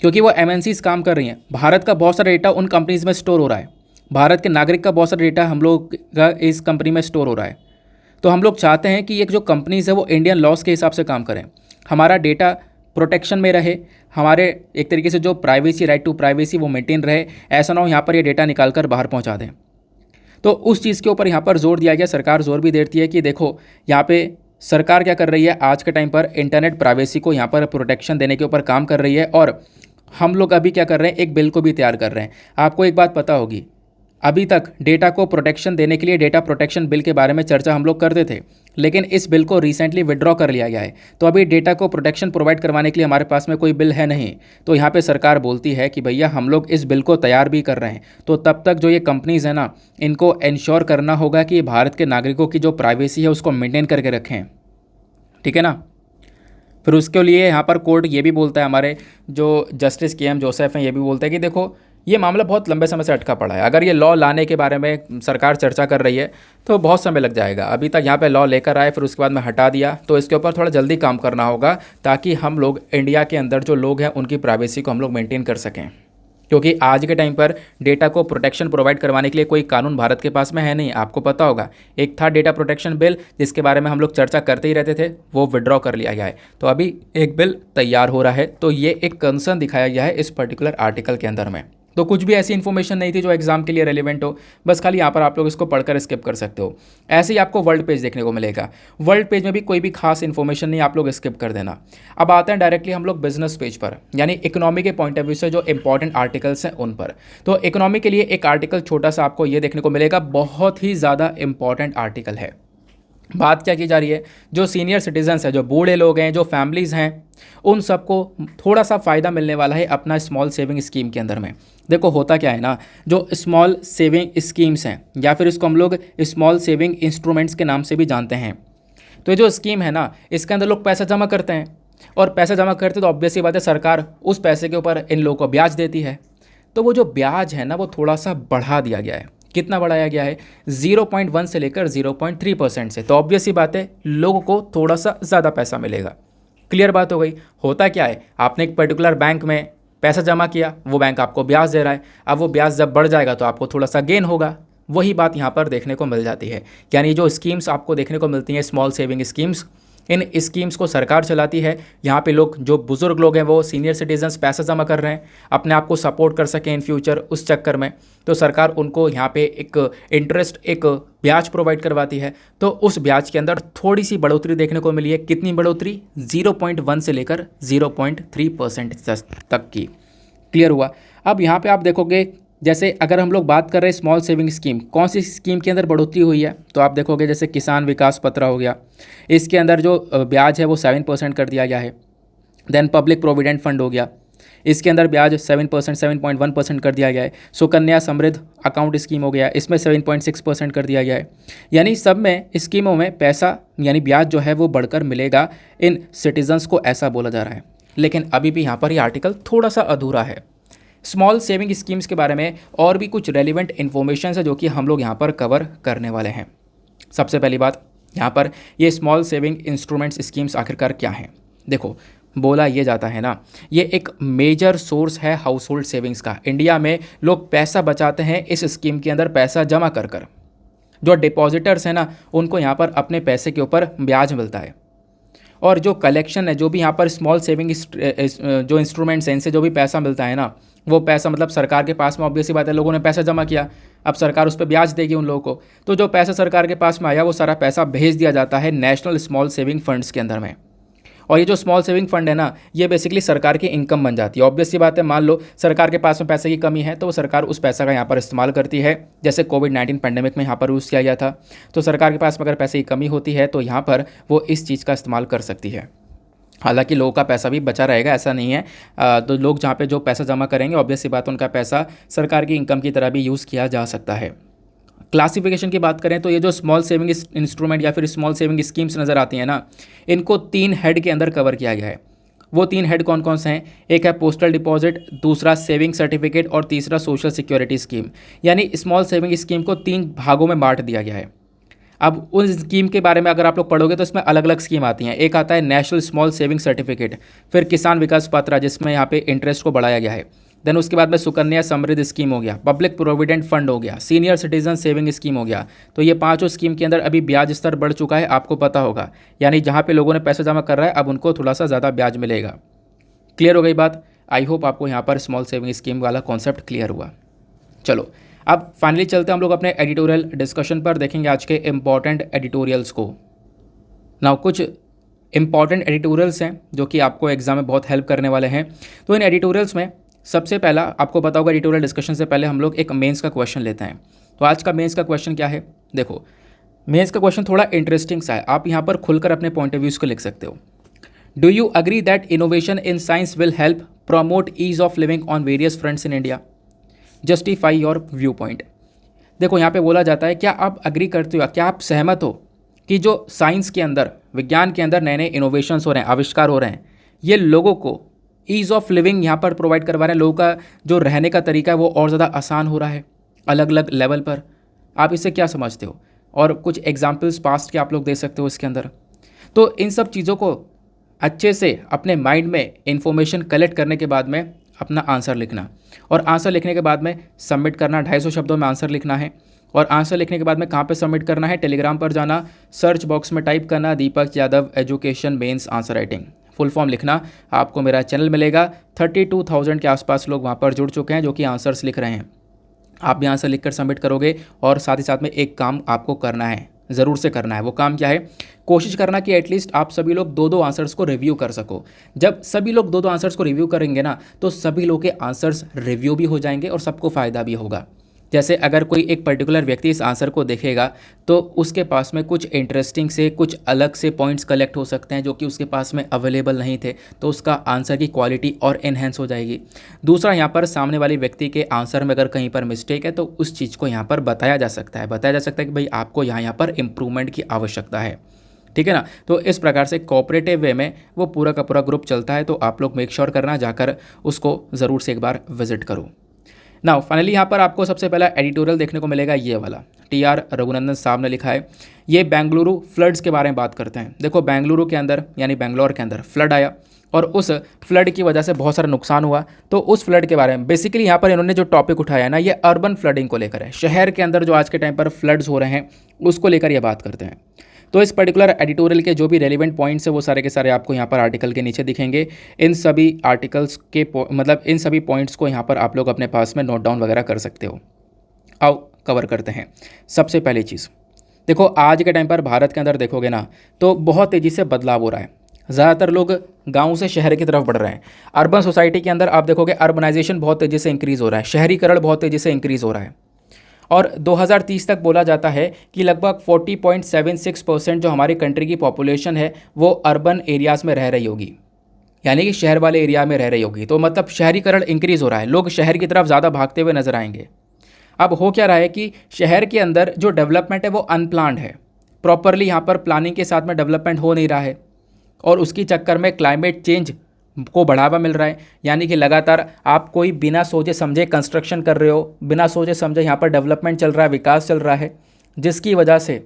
क्योंकि वो एमएनसीज काम कर रही हैं। भारत का बहुत सारा डेटा उन कंपनीज में स्टोर हो रहा है। भारत के नागरिक का बहुत सारा डेटा हम लोग का इस कंपनी में स्टोर हो रहा है। तो हम लोग चाहते हैं कि ये जो कंपनीज है वो इंडियन लॉस के हिसाब से काम करें, हमारा डेटा प्रोटेक्शन में रहे, हमारे एक तरीके से जो प्राइवेसी, राइट टू प्राइवेसी, वो मेंटेन रहे। ऐसा ना हो यहाँ पर ये डेटा निकाल कर बाहर पहुँचा दें। तो उस चीज़ के ऊपर यहाँ पर जोर दिया गया। सरकार जोर भी देती है कि देखो यहाँ पे सरकार क्या कर रही है, आज के टाइम पर इंटरनेट प्राइवेसी को यहाँ पर प्रोटेक्शन देने के ऊपर काम कर रही है। और हम लोग अभी क्या कर रहे हैं, एक बिल को भी तैयार कर रहे हैं। आपको एक बात पता होगी, अभी तक डेटा को प्रोटेक्शन देने के लिए डेटा प्रोटेक्शन बिल के बारे में चर्चा हम लोग करते थे, लेकिन इस बिल को रिसेंटली विड्रॉ कर लिया गया है। तो अभी डेटा को प्रोटेक्शन प्रोवाइड करवाने के लिए हमारे पास में कोई बिल है नहीं। तो यहाँ पे सरकार बोलती है कि भैया हम लोग इस बिल को तैयार भी कर रहे हैं, तो तब तक जो ये कंपनीज़ है ना, इनको इंश्योर करना होगा कि भारत के नागरिकों की जो प्राइवेसी है उसको मेंटेन करके रखें, ठीक है ना। फिर उसके लिए यहाँ पर कोर्ट ये भी बोलता है, हमारे जो जस्टिस के एम जोसेफ हैं ये भी बोलते हैं कि देखो ये मामला बहुत लंबे समय से अटका पड़ा है। अगर ये लॉ लाने के बारे में सरकार चर्चा कर रही है तो बहुत समय लग जाएगा। अभी तक यहाँ पे लॉ लेकर आए, फिर उसके बाद में हटा दिया, तो इसके ऊपर थोड़ा जल्दी काम करना होगा, ताकि हम लोग इंडिया के अंदर जो लोग हैं उनकी प्राइवेसी को हम लोग मेंटेन कर सकें। क्योंकि आज के टाइम पर डेटा को प्रोटेक्शन प्रोवाइड करवाने के लिए कोई कानून भारत के पास में है नहीं। आपको पता होगा, एक था डेटा प्रोटेक्शन बिल जिसके बारे में हम लोग चर्चा करते ही रहते थे, वो विड्रॉ कर लिया गया है। तो अभी एक बिल तैयार हो रहा है। तो ये एक कंसर्न दिखाया गया है इस पर्टिकुलर आर्टिकल के अंदर में। तो कुछ भी ऐसी इन्फॉर्मेशन नहीं थी जो एग्जाम के लिए रेलिवेंट हो, बस खाली यहाँ पर आप लोग इसको पढ़कर स्किप कर सकते हो। ऐसे ही आपको वर्ल्ड पेज देखने को मिलेगा। वर्ल्ड पेज में भी कोई भी खास इन्फॉर्मेशन नहीं, आप लोग स्किप कर देना। अब आते हैं डायरेक्टली हम लोग बिजनेस पेज पर, यानी इकोनॉमी के पॉइंट ऑफ व्यू से जो इंपॉर्टेंट आर्टिकल्स हैं उन पर। तो इकोनॉमी के लिए एक आर्टिकल छोटा सा आपको ये देखने को मिलेगा, बहुत ही ज़्यादा इंपॉर्टेंट आर्टिकल है। बात क्या की जा रही है, जो सीनियर सिटीजन्स हैं, जो बूढ़े लोग हैं, जो फैमिलीज़ हैं, उन सबको थोड़ा सा फ़ायदा मिलने वाला है अपना स्मॉल सेविंग स्कीम के अंदर में। देखो होता क्या है ना, जो स्मॉल सेविंग स्कीम्स हैं या फिर इसको हम लोग स्मॉल सेविंग इंस्ट्रूमेंट्स के नाम से भी जानते हैं, तो ये जो स्कीम है ना, इसके अंदर लोग पैसा जमा करते हैं, और पैसा जमा करते तो ऑब्वियस सी बात है सरकार उस पैसे के ऊपर इन लोगों को ब्याज देती है। तो वो जो ब्याज है ना, वो थोड़ा सा बढ़ा दिया गया है। कितना बढ़ाया गया है? 0.1 से लेकर 0.3% से। तो ऑब्वियस सी बात है लोगों को थोड़ा सा ज़्यादा पैसा मिलेगा। क्लियर बात हो गई। होता क्या है, आपने एक पर्टिकुलर बैंक में पैसा जमा किया, वो बैंक आपको ब्याज दे रहा है, अब वो ब्याज जब बढ़ जाएगा तो आपको थोड़ा सा गेन होगा। वही बात यहाँ पर देखने को मिल जाती है। यानी जो स्कीम्स आपको देखने को मिलती हैं स्मॉल सेविंग स्कीम्स, इन स्कीम्स को सरकार चलाती है। यहाँ पे लोग, जो बुज़ुर्ग लोग हैं, वो सीनियर सिटीजन्स पैसा जमा कर रहे हैं अपने आप को सपोर्ट कर सकें इन फ्यूचर, उस चक्कर में तो सरकार उनको यहाँ पे एक इंटरेस्ट, एक ब्याज प्रोवाइड करवाती है। तो उस ब्याज के अंदर थोड़ी सी बढ़ोतरी देखने को मिली है। कितनी बढ़ोतरी? 0.1 से लेकर 0.3% तक की। क्लियर हुआ। अब यहाँ पे आप देखोगे, जैसे अगर हम लोग बात कर रहे हैं स्मॉल सेविंग स्कीम, कौन सी स्कीम के अंदर बढ़ोतरी हुई है, तो आप देखोगे जैसे किसान विकास पत्र हो गया, इसके अंदर जो ब्याज है वो 7% कर दिया गया है। देन पब्लिक प्रोविडेंट फंड हो गया, इसके अंदर ब्याज 7%, 7.1% कर दिया गया है। सुकन्या समृद्ध अकाउंट स्कीम हो गया, इसमें 7.6% कर दिया गया है। यानी सब में स्कीमों में पैसा यानी ब्याज जो है वो बढ़कर मिलेगा इन सिटीजन्स को, ऐसा बोला जा रहा है। लेकिन अभी भी यहाँ पर ये आर्टिकल थोड़ा सा अधूरा है। स्मॉल सेविंग स्कीम्स के बारे में और भी कुछ रेलिवेंट इन्फॉर्मेशन है जो कि हम लोग यहाँ पर कवर करने वाले हैं। सबसे पहली बात, यहाँ पर ये स्मॉल सेविंग इंस्ट्रूमेंट्स स्कीम्स आखिरकार क्या हैं। देखो, बोला ये जाता है ना, ये एक मेजर सोर्स है हाउस होल्ड सेविंग्स का। इंडिया में लोग पैसा बचाते हैं इस स्कीम के अंदर पैसा जमा कर कर। जो डिपॉजिटर्स हैं ना, उनको यहाँ पर अपने पैसे के ऊपर ब्याज मिलता है। और जो कलेक्शन है, जो भी यहाँ पर स्मॉल सेविंग जो इंस्ट्रूमेंट्स हैं, इनसे जो भी पैसा मिलता है ना, वो पैसा मतलब सरकार के पास में, ऑब्वियस सी बात है लोगों ने पैसा जमा किया, अब सरकार उस पर ब्याज देगी उन लोगों को। तो जो पैसा सरकार के पास में आया, वो सारा पैसा भेज दिया जाता है नेशनल स्मॉल सेविंग फंड्स के अंदर में। और ये जो स्मॉल सेविंग फंड है ना, ये बेसिकली सरकार की इनकम बन जाती है। ऑब्वियस सी बात है, मान लो सरकार के पास में पैसे की कमी है, तो वो सरकार उस पैसा का यहाँ पर इस्तेमाल करती है। जैसे कोविड-19 पैंडेमिक में यहाँ पर यूज़ किया गया था, तो सरकार के पास में अगर पैसे की कमी होती है तो यहाँ पर वो इस चीज़ का इस्तेमाल कर सकती है। हालांकि लोगों का पैसा भी बचा रहेगा, ऐसा नहीं है। तो लोग जहाँ पे जो पैसा जमा करेंगे, ऑब्वियस सी बात, उनका पैसा सरकार की इनकम की तरह भी यूज़ किया जा सकता है। क्लासिफिकेशन की बात करें तो ये जो स्मॉल सेविंग इंस्ट्रूमेंट या फिर स्मॉल सेविंग स्कीम्स नज़र आती हैं ना, इनको 3 हेड के अंदर कवर किया गया है। वो 3 हेड कौन कौन से हैं? एक है पोस्टल डिपॉजिट, दूसरा सेविंग सर्टिफिकेट और तीसरा सोशल सिक्योरिटी स्कीम। यानी स्मॉल सेविंग स्कीम को 3 भागों में बांट दिया गया है। अब उस स्कीम के बारे में अगर आप लोग पढ़ोगे तो इसमें अलग अलग स्कीम आती हैं। एक आता है नेशनल स्मॉल सेविंग सर्टिफिकेट, फिर किसान विकास पत्र जिसमें यहाँ पे इंटरेस्ट को बढ़ाया गया है। देन उसके बाद में सुकन्या समृद्ध स्कीम हो गया, पब्लिक प्रोविडेंट फंड हो गया, सीनियर सिटीजन सेविंग स्कीम हो गया। तो ये 5 स्कीम के अंदर अभी ब्याज स्तर बढ़ चुका है, आपको पता होगा। यानी जहाँ पे लोगों ने पैसा जमा कर रहा है, अब उनको थोड़ा सा ज़्यादा ब्याज मिलेगा। क्लियर हो गई बात? आई होप आपको यहाँ पर स्मॉल सेविंग स्कीम वाला कॉन्सेप्ट क्लियर हुआ। चलो, अब फाइनली चलते हैं हम लोग अपने एडिटोरियल डिस्कशन पर, देखेंगे आज के इम्पॉर्टेंट एडिटोरियल्स को। नाउ कुछ इम्पॉर्टेंट एडिटोरियल्स हैं जो कि आपको एग्जाम में बहुत हेल्प करने वाले हैं। तो इन एडिटोरियल्स में सबसे पहला, आपको पता होगा, एडिटोरियल डिस्कशन से पहले हम लोग एक मेंस का क्वेश्चन लेते हैं। तो आज का मेंस का क्वेश्चन क्या है? देखो, मेंस का क्वेश्चन थोड़ा इंटरेस्टिंग सा है, आप यहाँ पर खुलकर अपने पॉइंट ऑफ व्यूज़ को लिख सकते हो। Do you agree that innovation in science will help promote ease of living on various fronts in India? Justify your view point. देखो, यहाँ पे बोला जाता है, क्या आप अग्री करते हो, क्या आप सहमत हो कि जो साइंस के अंदर, विज्ञान के अंदर नए नए इनोवेशंस हो रहे हैं, आविष्कार हो रहे हैं, ये लोगों को ईज़ ऑफ लिविंग यहाँ पर प्रोवाइड करवा रहे हैं। लोगों का जो रहने का तरीका है वो और ज़्यादा आसान हो रहा है अलग अलग लेवल पर। आप इससे क्या समझते हो? और कुछ एग्जाम्पल्स पास्ट के आप लोग दे सकते हो इसके अंदर। तो इन सब चीज़ों को अच्छे से अपने माइंड में इंफॉर्मेशन कलेक्ट करने के बाद में अपना आंसर लिखना, और आंसर लिखने के बाद में सबमिट करना। 250 शब्दों में आंसर लिखना है, और आंसर लिखने के बाद में कहाँ पे सबमिट करना है? टेलीग्राम पर जाना, सर्च बॉक्स में टाइप करना Deepak Yadav education mains answer writing, full form लिखना। आपको मेरा चैनल मिलेगा। 32,000 के आसपास लोग वहाँ पर जुड़ चुके हैं जो कि आंसर्स लिख रहे हैं। आप भी आंसर लिखकर सबमिट करोगे, और साथ ही साथ में एक काम आपको करना है, ज़रूर से करना है। वो काम क्या है? कोशिश करना कि एटलीस्ट आप सभी लोग 2-2 आंसर्स को रिव्यू कर सको। जब सभी लोग 2-2 आंसर्स को रिव्यू करेंगे ना, तो सभी लोग के आंसर्स रिव्यू भी हो जाएंगे और सबको फ़ायदा भी होगा। जैसे अगर कोई एक पर्टिकुलर व्यक्ति इस आंसर को देखेगा तो उसके पास में कुछ इंटरेस्टिंग से कुछ अलग से पॉइंट्स कलेक्ट हो सकते हैं जो कि उसके पास में अवेलेबल नहीं थे, तो उसका आंसर की क्वालिटी और इन्हेंस हो जाएगी। दूसरा, यहाँ पर सामने वाले व्यक्ति के आंसर में अगर कहीं पर मिस्टेक है तो उस चीज़ को यहाँ पर बताया जा सकता है कि भाई आपको यहाँ पर इम्प्रूवमेंट की आवश्यकता है, ठीक है ना। तो इस प्रकार से कोऑपरेटिव वे में वो पूरा का पूरा ग्रुप चलता है, तो आप लोग मेक श्योर करना जाकर उसको ज़रूर से एक बार विजिट करो। नाउ फाइनली यहाँ पर आपको सबसे पहला एडिटोरियल देखने को मिलेगा, ये वाला टी.आर. रघुनंदन साहब ने लिखा है। ये बेंगलुरु फ्लड्स के बारे में बात करते हैं। देखो बेंगलुरु के अंदर यानी बेंगलोर के अंदर फ्लड आया और उस फ्लड की वजह से बहुत सारा नुकसान हुआ। तो उस फ्लड के बारे में बेसिकली यहाँ पर इन्होंने जो टॉपिक उठाया है ना, ये अर्बन फ्लडिंग को लेकर है। शहर के अंदर जो आज के टाइम पर फ्लड्स हो रहे हैं उसको लेकर ये बात करते हैं। तो इस पर्टिकुलर एडिटोरियल के जो भी रेलिवेंट पॉइंट्स है वो सारे के सारे आपको यहाँ पर आर्टिकल के नीचे दिखेंगे। इन सभी आर्टिकल्स के मतलब इन सभी पॉइंट्स को यहाँ पर आप लोग अपने पास में नोट डाउन वगैरह कर सकते हो। आओ कवर करते हैं। सबसे पहली चीज़ देखो, आज के टाइम पर भारत के अंदर देखोगे ना तो बहुत तेज़ी से बदलाव हो रहा है। ज़्यादातर लोग गांव से शहर की तरफ बढ़ रहे हैं। अर्बन सोसाइटी के अंदर आप देखोगे अर्बनाइजेशन बहुत तेज़ी से इंक्रीज़ हो रहा है, शहरीकरण बहुत तेज़ी से इंक्रीज़ हो रहा है। और 2030 तक बोला जाता है कि लगभग 40.76% जो हमारी कंट्री की पॉपुलेशन है वो अर्बन एरियाज़ में रह रही होगी, यानी कि शहर वाले एरिया में रह रही होगी। तो मतलब शहरीकरण इंक्रीज़ हो रहा है, लोग शहर की तरफ ज़्यादा भागते हुए नजर आएंगे। अब हो क्या रहा है कि शहर के अंदर जो डेवलपमेंट है वो अनप्लान्ड है, प्रॉपरली यहाँ पर प्लानिंग के साथ में डेवलपमेंट हो नहीं रहा है और उसकी चक्कर में क्लाइमेट चेंज को बढ़ावा मिल रहा है। यानी कि लगातार आप कोई बिना सोचे समझे कंस्ट्रक्शन कर रहे हो, बिना सोचे समझे यहाँ पर डेवलपमेंट चल रहा है, विकास चल रहा है, जिसकी वजह से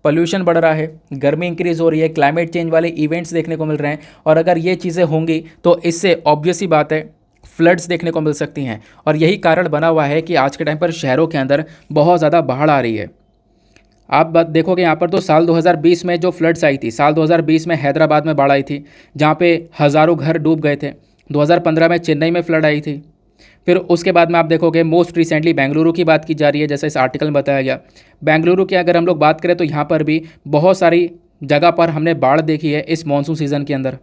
पोल्यूशन बढ़ रहा है, गर्मी इंक्रीज़ हो रही है, क्लाइमेट चेंज वाले इवेंट्स देखने को मिल रहे हैं। और अगर ये चीज़ें होंगी तो इससे ऑब्वियस सी बात है फ्लड्स देखने को मिल सकती हैं। और यही कारण बना हुआ है कि आज के टाइम पर शहरों के अंदर बहुत ज़्यादा बाढ़ आ रही है। आप बात देखोगे यहाँ पर तो साल 2020 में जो फ्लड्स आई थी, साल 2020 में हैदराबाद में बाढ़ आई थी जहाँ पे हज़ारों घर डूब गए थे। 2015 में चेन्नई में फ्लड आई थी। फिर उसके बाद में आप देखोगे मोस्ट रिसेंटली बेंगलुरु की बात की जा रही है, जैसे इस आर्टिकल में बताया गया। बेंगलुरु की अगर हम लोग बात करें तो यहाँ पर भी बहुत सारी जगह पर हमने बाढ़ देखी है इस मानसून सीज़न के अंदर।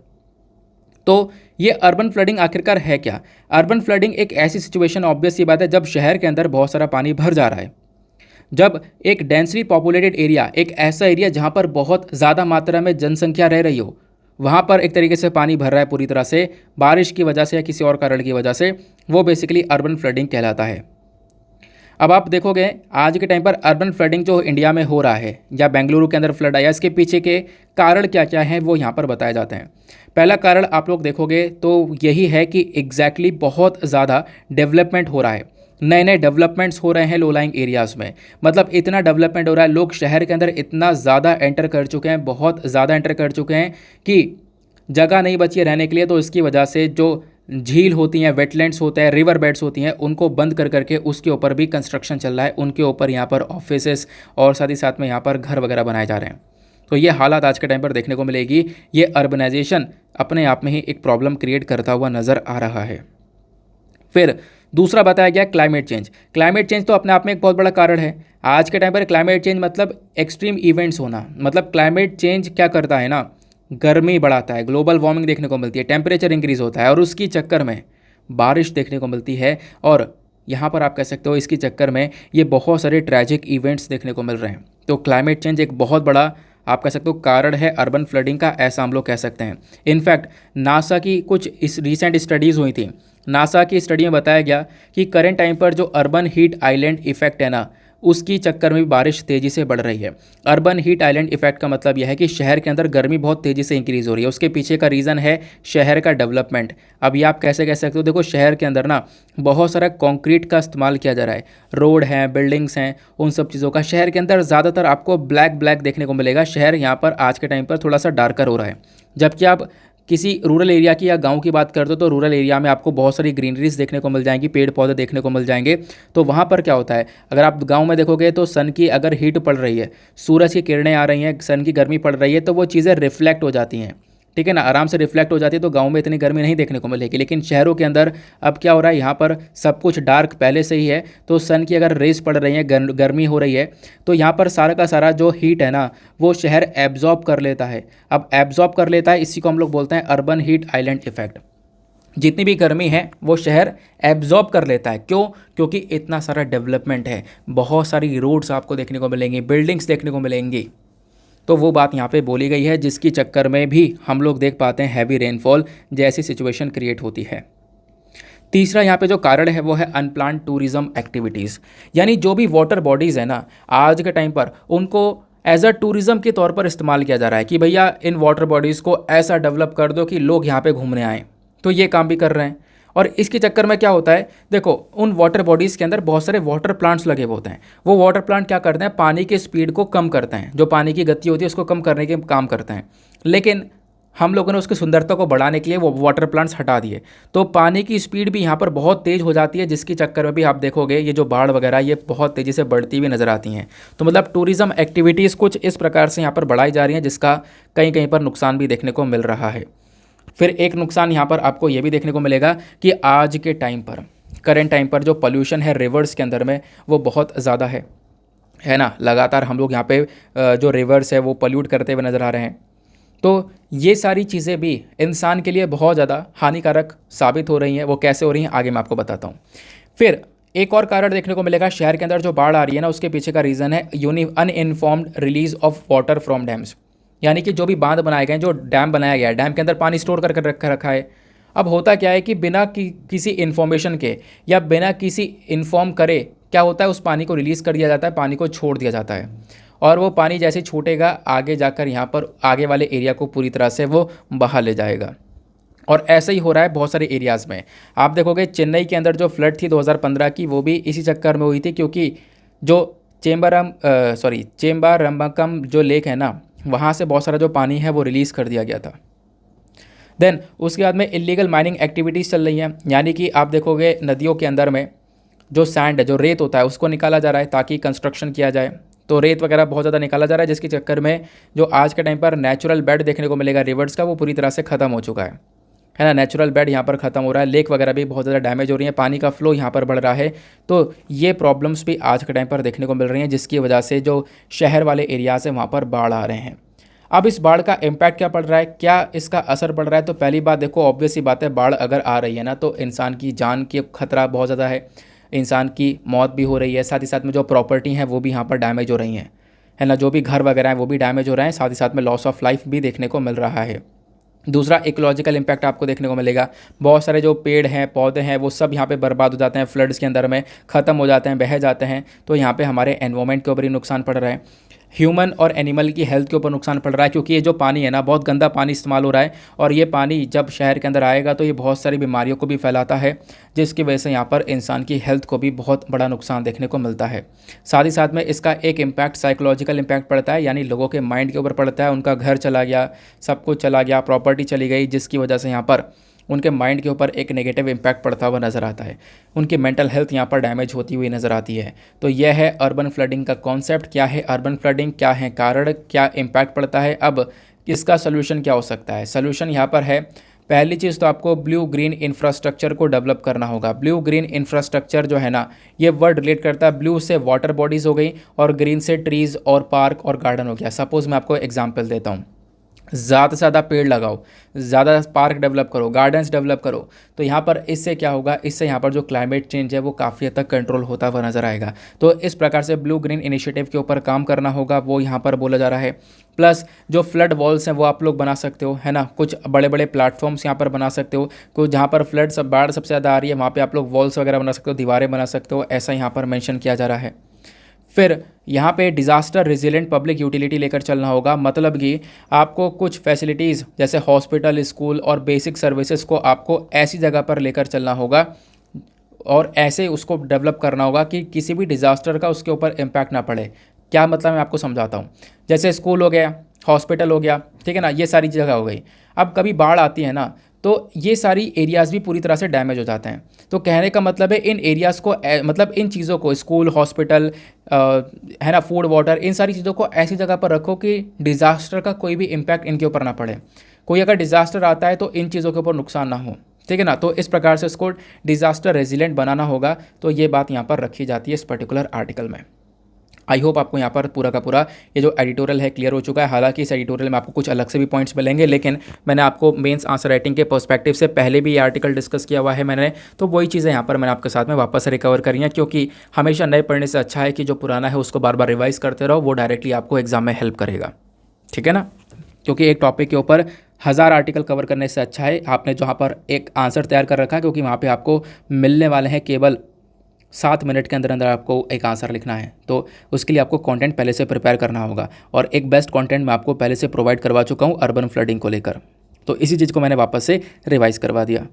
तो ये अर्बन फ्लडिंग आखिरकार है क्या? अर्बन फ्लडिंग एक ऐसी सिचुएशन ऑब्वियस सी बात है जब शहर के अंदर बहुत सारा पानी भर जा रहा है, जब एक डेंसली पॉपुलेटेड एरिया, एक ऐसा एरिया जहाँ पर बहुत ज़्यादा मात्रा में जनसंख्या रह रही हो, वहाँ पर एक तरीके से पानी भर रहा है पूरी तरह से बारिश की वजह से या किसी और कारण की वजह से, वो बेसिकली अर्बन फ्लडिंग कहलाता है। अब आप देखोगे आज के टाइम पर अर्बन फ्लडिंग जो इंडिया में हो रहा है या बेंगलुरु के अंदर फ्लड आया, इसके पीछे के कारण क्या क्या हैं वो यहाँ पर बताए जाते हैं। पहला कारण आप लोग देखोगे तो यही है कि एग्जैक्टली बहुत ज़्यादा डेवलपमेंट हो रहा है, नए नए डेवलपमेंट्स हो रहे हैं लो लाइंग एरियाज़ में। मतलब इतना डेवलपमेंट हो रहा है, लोग शहर के अंदर इतना ज़्यादा एंटर कर चुके हैं, बहुत ज़्यादा एंटर कर चुके हैं कि जगह नहीं बची है रहने के लिए। तो इसकी वजह से जो झील होती हैं, वेटलैंड्स होते हैं, रिवर बेड्स होती हैं, उनको बंद कर करके उसके ऊपर भी कंस्ट्रक्शन चल रहा है, उनके ऊपर यहाँ पर ऑफिसेस और साथ ही साथ में यहाँ पर घर वगैरह बनाए जा रहे हैं। तो ये हालात आज के टाइम पर देखने को मिलेगी। ये अर्बनाइजेशन अपने आप में ही एक प्रॉब्लम क्रिएट करता हुआ नज़र आ रहा है। फिर दूसरा बताया गया क्लाइमेट चेंज। क्लाइमेट चेंज तो अपने आप में एक बहुत बड़ा कारण है। आज के टाइम पर क्लाइमेट चेंज मतलब एक्सट्रीम इवेंट्स होना। मतलब क्लाइमेट चेंज क्या करता है ना, गर्मी बढ़ाता है, ग्लोबल वार्मिंग देखने को मिलती है, टेम्परेचर इंक्रीज़ होता है और उसकी चक्कर में बारिश देखने को मिलती है। और यहाँ पर आप कह सकते हो इसकी चक्कर में ये बहुत सारे ट्रैजिक इवेंट्स देखने को मिल रहे हैं। तो क्लाइमेट चेंज एक बहुत बड़ा आप कह सकते हो कारण है अर्बन फ्लडिंग का, ऐसा हम लोग कह सकते हैं। इनफैक्ट नासा की कुछ इस रिसेंट स्टडीज़ हुई थी। नासा की स्टडी में बताया गया कि करंट टाइम पर जो अर्बन हीट आइलैंड इफेक्ट है ना, उसकी चक्कर में भी बारिश तेज़ी से बढ़ रही है। अर्बन हीट आइलैंड इफेक्ट का मतलब यह है कि शहर के अंदर गर्मी बहुत तेज़ी से इंक्रीज़ हो रही है। उसके पीछे का रीज़न है शहर का डेवलपमेंट। अब ये आप कैसे कह सकते हो, देखो शहर के अंदर ना बहुत सारा कंक्रीट का इस्तेमाल किया जा रहा है, रोड हैं, बिल्डिंग्स हैं, उन सब चीज़ों का शहर के अंदर ज़्यादातर आपको ब्लैक देखने को मिलेगा। शहर यहाँ पर आज के टाइम पर थोड़ा सा डार्कर हो रहा है। जबकि आप किसी रूरल एरिया की या गांव की बात करते हो तो रूरल एरिया में आपको बहुत सारी ग्रीनरीज देखने को मिल जाएंगी, पेड़ पौधे देखने को मिल जाएंगे। तो वहाँ पर क्या होता है, अगर आप गांव में देखोगे तो सन की अगर हीट पड़ रही है, सूरज की किरणें आ रही हैं, सन की गर्मी पड़ रही है, तो वो चीज़ें रिफ्लेक्ट हो जाती हैं, ठीक है ना, आराम से रिफ्लेक्ट हो जाती है। तो गांव में इतनी गर्मी नहीं देखने को मिलेगी। लेकिन शहरों के अंदर अब क्या हो रहा है, यहाँ पर सब कुछ डार्क पहले से ही है, तो सन की अगर रेस पड़ रही है, गर्मी हो रही है, तो यहाँ पर सारा का सारा जो हीट है ना वो शहर एब्जॉर्ब कर लेता है। अब एब्जॉर्ब कर लेता है, इसी को हम लोग बोलते हैं अर्बन हीट आइलैंड इफेक्ट। जितनी भी गर्मी है वो शहर एब्जॉर्ब कर लेता है। क्यों? क्योंकि इतना सारा डेवलपमेंट है, बहुत सारी रोड्स आपको देखने को मिलेंगी, बिल्डिंग्स देखने को मिलेंगी। तो वो बात यहाँ पे बोली गई है, जिसकी चक्कर में भी हम लोग देख पाते हैं हैवी रेनफॉल जैसी सिचुएशन क्रिएट होती है। तीसरा यहाँ पे जो कारण है वो है अनप्लान्ड टूरिज्म एक्टिविटीज़, यानी जो भी वाटर बॉडीज़ है ना, आज के टाइम पर उनको एज अ टूरिज्म के तौर पर इस्तेमाल किया जा रहा है कि भैया इन वाटर बॉडीज़ को ऐसा डेवलप कर दो कि लोग यहाँ पे घूमने आएँ। तो ये काम भी कर रहे हैं। और इसके चक्कर में क्या होता है, देखो उन वाटर बॉडीज़ के अंदर बहुत सारे वाटर प्लांट्स लगे हुए होते हैं। वो वाटर प्लांट क्या करते हैं, पानी की स्पीड को कम करते हैं, जो पानी की गति होती है उसको कम करने के काम करते हैं। लेकिन हम लोगों ने उसकी सुंदरता को बढ़ाने के लिए वो वाटर प्लांट्स हटा दिए, तो पानी की स्पीड भी यहाँ पर बहुत तेज़ हो जाती है, जिसके चक्कर में भी आप देखोगे ये जो बाढ़ वगैरह ये बहुत तेज़ी से बढ़ती हुई नज़र आती हैं। तो मतलब टूरिज़्म एक्टिविटीज़ कुछ इस प्रकार से यहाँ पर बढ़ाई जा रही हैं, जिसका कहीं कहीं पर नुकसान भी देखने को मिल रहा है। फिर एक नुकसान यहाँ पर आपको ये भी देखने को मिलेगा कि आज के टाइम पर, करेंट टाइम पर जो पोल्यूशन है रिवर्स के अंदर में वो बहुत ज़्यादा है ना। लगातार हम लोग यहाँ पे जो रिवर्स है वो पोल्यूट करते हुए नज़र आ रहे हैं। तो ये सारी चीज़ें भी इंसान के लिए बहुत ज़्यादा हानिकारक साबित हो रही हैं। वो कैसे हो रही हैं आगे मैं आपको बताता हूँ। फिर एक और कारण देखने को मिलेगा, शहर के अंदर जो बाढ़ आ रही है ना उसके पीछे का रीज़न है uninformed release of water from dams, यानी कि जो भी बांध बनाए गए हैं, जो डैम बनाया गया है, डैम के अंदर पानी स्टोर कर रखा है। अब होता क्या है कि बिना किसी इन्फॉर्मेशन के या बिना किसी इन्फॉर्म करे क्या होता है, उस पानी को रिलीज़ कर दिया जाता है, पानी को छोड़ दिया जाता है। और वो पानी जैसे छूटेगा आगे जाकर यहाँ पर आगे वाले एरिया को पूरी तरह से वो बहा ले जाएगा। और ऐसा ही हो रहा है बहुत सारे एरियाज़ में। आप देखोगे चेन्नई के अंदर जो फ्लड थी 2015 की, वो भी इसी चक्कर में हुई थी, क्योंकि जो चेम्बारम्बकम जो लेक है ना, वहाँ से बहुत सारा जो पानी है वो रिलीज़ कर दिया गया था। देन उसके बाद में इलीगल माइनिंग एक्टिविटीज़ चल रही हैं, यानी कि आप देखोगे नदियों के अंदर में जो सैंड है, जो रेत होता है, उसको निकाला जा रहा है ताकि कंस्ट्रक्शन किया जाए। तो रेत वगैरह बहुत ज़्यादा निकाला जा रहा है, जिसके चक्कर में जो आज के टाइम पर नेचुरल बेड देखने को मिलेगा रिवर्स का, वो पूरी तरह से ख़त्म हो चुका है ना। नेचुरल बेड यहाँ पर ख़त्म हो रहा है, लेक वगैरह भी बहुत ज़्यादा डैमेज हो रही है, पानी का फ्लो यहाँ पर बढ़ रहा है। तो ये प्रॉब्लम्स भी आज के टाइम पर देखने को मिल रही हैं, जिसकी वजह से जो शहर वाले एरियाज़ हैं वहाँ पर बाढ़ आ रहे हैं। अब इस बाढ़ का इम्पैक्ट क्या पड़ रहा है, क्या इसका असर पड़ रहा है? तो पहली बात देखो, ऑब्वियस सी बात है, बाढ़ अगर आ रही है ना तो इंसान की जान की खतरा बहुत ज़्यादा है, इंसान की मौत भी हो रही है, साथ ही साथ में जो प्रॉपर्टी हैं वो भी यहाँ पर डैमेज हो रही हैं, है ना। जो भी घर वगैरह हैं वो भी डैमेज हो रहे हैं, साथ ही साथ में लॉस ऑफ लाइफ भी देखने को मिल रहा है। दूसरा इकोलॉजिकल इम्पैक्ट आपको देखने को मिलेगा, बहुत सारे जो पेड़ हैं पौधे हैं वो सब यहाँ पे बर्बाद हो जाते हैं, फ्लड्स के अंदर में ख़त्म हो जाते हैं, बह जाते हैं। तो यहाँ पे हमारे एनवायरनमेंट के ऊपर ही नुकसान पड़ रहा है, ह्यूमन और एनिमल की हेल्थ के ऊपर नुकसान पड़ रहा है, क्योंकि ये जो पानी है ना बहुत गंदा पानी इस्तेमाल हो रहा है, और ये पानी जब शहर के अंदर आएगा तो ये बहुत सारी बीमारियों को भी फैलाता है, जिसकी वजह से यहाँ पर इंसान की हेल्थ को भी बहुत बड़ा नुकसान देखने को मिलता है। साथ ही साथ में इसका एक इम्पैक्ट साइकोलॉजिकल इम्पैक्ट पड़ता है, यानी लोगों के माइंड के ऊपर पड़ता है, उनका घर चला गया, सब कुछ चला गया, प्रॉपर्टी चली गई, जिसकी वजह से यहाँ पर उनके माइंड के ऊपर एक नेगेटिव इम्पैक्ट पड़ता हुआ नज़र आता है, उनकी मेंटल हेल्थ यहाँ पर डैमेज होती हुई नज़र आती है। तो यह है अर्बन फ्लडिंग का कॉन्सेप्ट। क्या है अर्बन फ्लडिंग, क्या है कारण, क्या इम्पैक्ट पड़ता है, अब इसका सोल्यूशन क्या हो सकता है? सोल्यूशन यहाँ पर है, पहली चीज़ तो आपको ब्लू ग्रीन इंफ्रास्ट्रक्चर को डेवलप करना होगा। ब्लू ग्रीन इंफ्रास्ट्रक्चर जो है ना, ये वर्ड रिलेट करता है, ब्लू से वाटर बॉडीज़ हो गई और ग्रीन से ट्रीज़ और पार्क और गार्डन हो गया। सपोज़ मैं आपको एग्जांपल देता हूँ, ज़्यादा से ज़्यादा पेड़ लगाओ, ज़्यादा पार्क डेवलप करो, गार्डन्स डेवलप करो, तो यहाँ पर इससे क्या होगा, इससे यहाँ पर जो क्लाइमेट चेंज है वो काफ़ी हद तक कंट्रोल होता हुआ नज़र आएगा। तो इस प्रकार से ब्लू ग्रीन इनिशिएटिव के ऊपर काम करना होगा, वो यहाँ पर बोला जा रहा है। प्लस जो फ्लड वॉल्स हैं वो आप लोग बना सकते हो, है ना, कुछ बड़े बड़े प्लेटफॉर्म्स यहाँ पर बना सकते हो, कुछ जहाँ पर फ्लड सब बाढ़ सबसे ज़्यादा आ रही है वहाँ पर आप लोग वॉल्स वगैरह बना सकते हो, दीवारें बना सकते हो, ऐसा यहाँ पर मैंशन किया जा रहा है। फिर यहाँ पे डिज़ास्टर रेजिलेंट पब्लिक यूटिलिटी लेकर चलना होगा, मतलब कि आपको कुछ फैसिलिटीज़ जैसे हॉस्पिटल, स्कूल और बेसिक सर्विसेज को आपको ऐसी जगह पर लेकर चलना होगा और ऐसे उसको डेवलप करना होगा कि किसी भी डिज़ास्टर का उसके ऊपर इम्पैक्ट ना पड़े। क्या मतलब मैं आपको समझाता हूँ। जैसे स्कूल हो गया, हॉस्पिटल हो गया, ठीक है ना, ये सारी जगह हो गई। अब कभी बाढ़ आती है ना तो ये सारी एरियाज़ भी पूरी तरह से डैमेज हो जाते हैं। तो कहने का मतलब है इन एरियाज़ को मतलब इन चीज़ों को, स्कूल, हॉस्पिटल, है ना, फूड, वाटर, इन सारी चीज़ों को ऐसी जगह पर रखो कि डिज़ास्टर का कोई भी इम्पैक्ट इनके ऊपर ना पड़े। कोई अगर डिज़ास्टर आता है तो इन चीज़ों के ऊपर नुकसान ना हो, ठीक है ना। तो इस प्रकार से इसको डिज़ास्टर रेजिलेंट बनाना होगा। तो ये बात यहाँ पर रखी जाती है इस पर्टिकुलर आर्टिकल में। आई होप आपको यहाँ पर पूरा का पूरा ये जो एडिटोरियल है क्लियर हो चुका है। हालांकि इस एडिटोरियल में आपको कुछ अलग से भी पॉइंट्स मिलेंगे, लेकिन मैंने आपको मेंस आंसर राइटिंग के पर्सपेक्टिव से पहले भी ये आर्टिकल डिस्कस किया हुआ है मैंने, तो वही चीज़ें यहाँ पर मैंने आपके साथ में वापस रिकवर करी हैं, क्योंकि हमेशा नए पढ़ने से अच्छा है कि जो पुराना है उसको बार बार रिवाइज करते रहो, वो डायरेक्टली आपको एग्जाम में हेल्प करेगा। ठीक है ना, क्योंकि एक टॉपिक के ऊपर 1000 आर्टिकल कवर करने से अच्छा है आपने जहाँ पर एक आंसर तैयार कर रखा है, क्योंकि वहाँ पे आपको मिलने वाले हैं केवल 7 मिनट के अंदर अंदर आपको एक आंसर लिखना है, तो उसके लिए आपको कंटेंट पहले से प्रिपेयर करना होगा। और एक बेस्ट कंटेंट मैं आपको पहले से प्रोवाइड करवा चुका हूँ अर्बन फ्लडिंग को लेकर, तो इसी चीज़ को मैंने वापस से रिवाइज करवा दिया।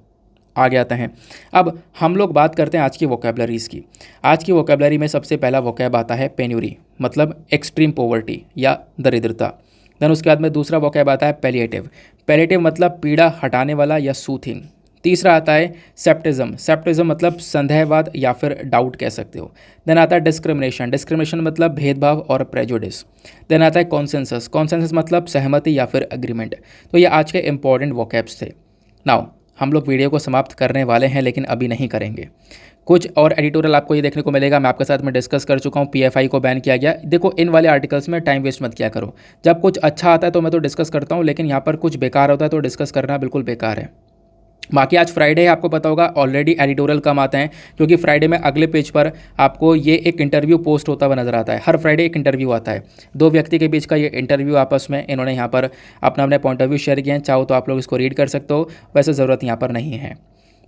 आगे आते हैं, अब हम लोग बात करते हैं आज की वोकेबलरीज़ की। आज की वोकेबलरी में सबसे पहला वोकैब आता है पेन्यूरी, मतलब एक्सट्रीम पॉवर्टी या दरिद्रता। देन उसके बाद में दूसरा वोकैब आता है पैलिएटिव। पैलिएटिव मतलब पीड़ा हटाने वाला या सूथिंग। तीसरा आता है सेप्टिज्म। सेप्टिज्म मतलब संदेहवाद या फिर डाउट कह सकते हो। देन आता है डिस्क्रिमिनेशन। डिस्क्रिमिनेशन मतलब भेदभाव और प्रेजुडिस। देन आता है कॉन्सेंसस। कॉन्सेंसस मतलब सहमति या फिर एग्रीमेंट। तो ये आज के इंपॉर्टेंट वोकैब्स थे। नाउ हम लोग वीडियो को समाप्त करने वाले हैं, लेकिन अभी नहीं करेंगे। कुछ और एडिटोरियल आपको ये देखने को मिलेगा, मैं आपके साथ में डिस्कस कर चुका हूँ। पीएफआई को बैन किया गया। देखो इन वाले आर्टिकल्स में टाइम वेस्ट मत किया करो। जब कुछ अच्छा आता है तो मैं तो डिस्कस करता हूँ, लेकिन यहाँ पर कुछ बेकार होता है तो डिस्कस करना बिल्कुल बेकार है। बाकी आज फ्राइडे है, आपको पता होगा ऑलरेडी एडिटोरियल कम आते हैं, क्योंकि फ्राइडे में अगले पेज पर आपको ये एक इंटरव्यू पोस्ट होता हुआ नजर आता है। हर फ्राइडे एक इंटरव्यू आता है, दो व्यक्ति के बीच का ये इंटरव्यू आपस में इन्होंने यहाँ पर अपना अपने पॉइंट ऑफ व्यू शेयर किए हैं। चाहो तो आप लोग इसको रीड कर सकते हो, वैसे ज़रूरत यहाँ पर नहीं है।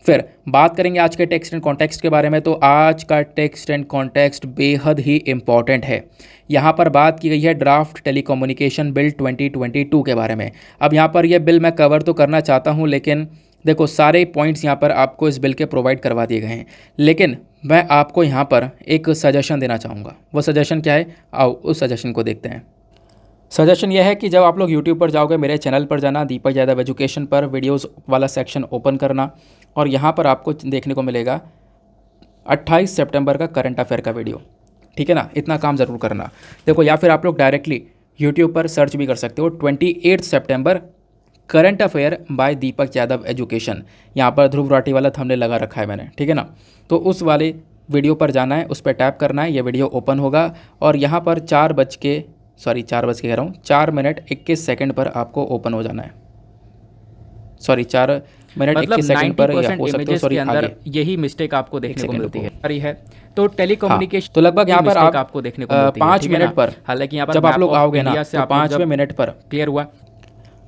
फिर बात करेंगे आज के टेक्स्ट एंड कॉन्टेक्स्ट के बारे में। तो आज का टेक्स्ट एंड कॉन्टेक्स्ट बेहद ही इंपॉर्टेंट है। यहाँ पर बात की गई है ड्राफ्ट टेलीकम्युनिकेशन बिल 2022 के बारे में। अब यहाँ पर यह बिल मैं कवर तो करना चाहता हूँ, लेकिन देखो सारे पॉइंट्स यहाँ पर आपको इस बिल के प्रोवाइड करवा दिए गए हैं, लेकिन मैं आपको यहाँ पर एक सजेशन देना चाहूँगा। वो सजेशन क्या है, आओ उस सजेशन को देखते हैं। सजेशन यह है कि जब आप लोग YouTube पर जाओगे, मेरे चैनल पर जाना, दीपक यादव एजुकेशन पर वीडियोस वाला सेक्शन ओपन करना, और यहाँ पर आपको देखने को मिलेगा 28 सितंबर का करंट अफेयर का वीडियो। ठीक है ना, इतना काम ज़रूर करना। देखो, या फिर आप लोग डायरेक्टली YouTube पर सर्च भी कर सकते हो, 28 सितंबर करंट अफेयर बाय दीपक यादव एजुकेशन। यहाँ पर ध्रुव राठी वाला थंबनेल लगा रखा है मैंने, ठीक है ना। तो उस वाले वीडियो पर जाना है, उस पर टैप करना है, ये वीडियो ओपन होगा और यहाँ पर 4 मिनट 21 सेकंड पर आपको ओपन हो जाना है। 4 मिनट 21 सेकंड पर या हो सकते हो, अंदर यही मिस्टेक आपको देखने को मिलती है। तो टेलीकम्युनिकेशन तो लगभग यहाँ पर आपको देखने को मिलती है 5 मिनट पर। हालांकि यहाँ पर जब आप लोग आओगे ना, तो 5वें मिनट पर क्लियर हुआ,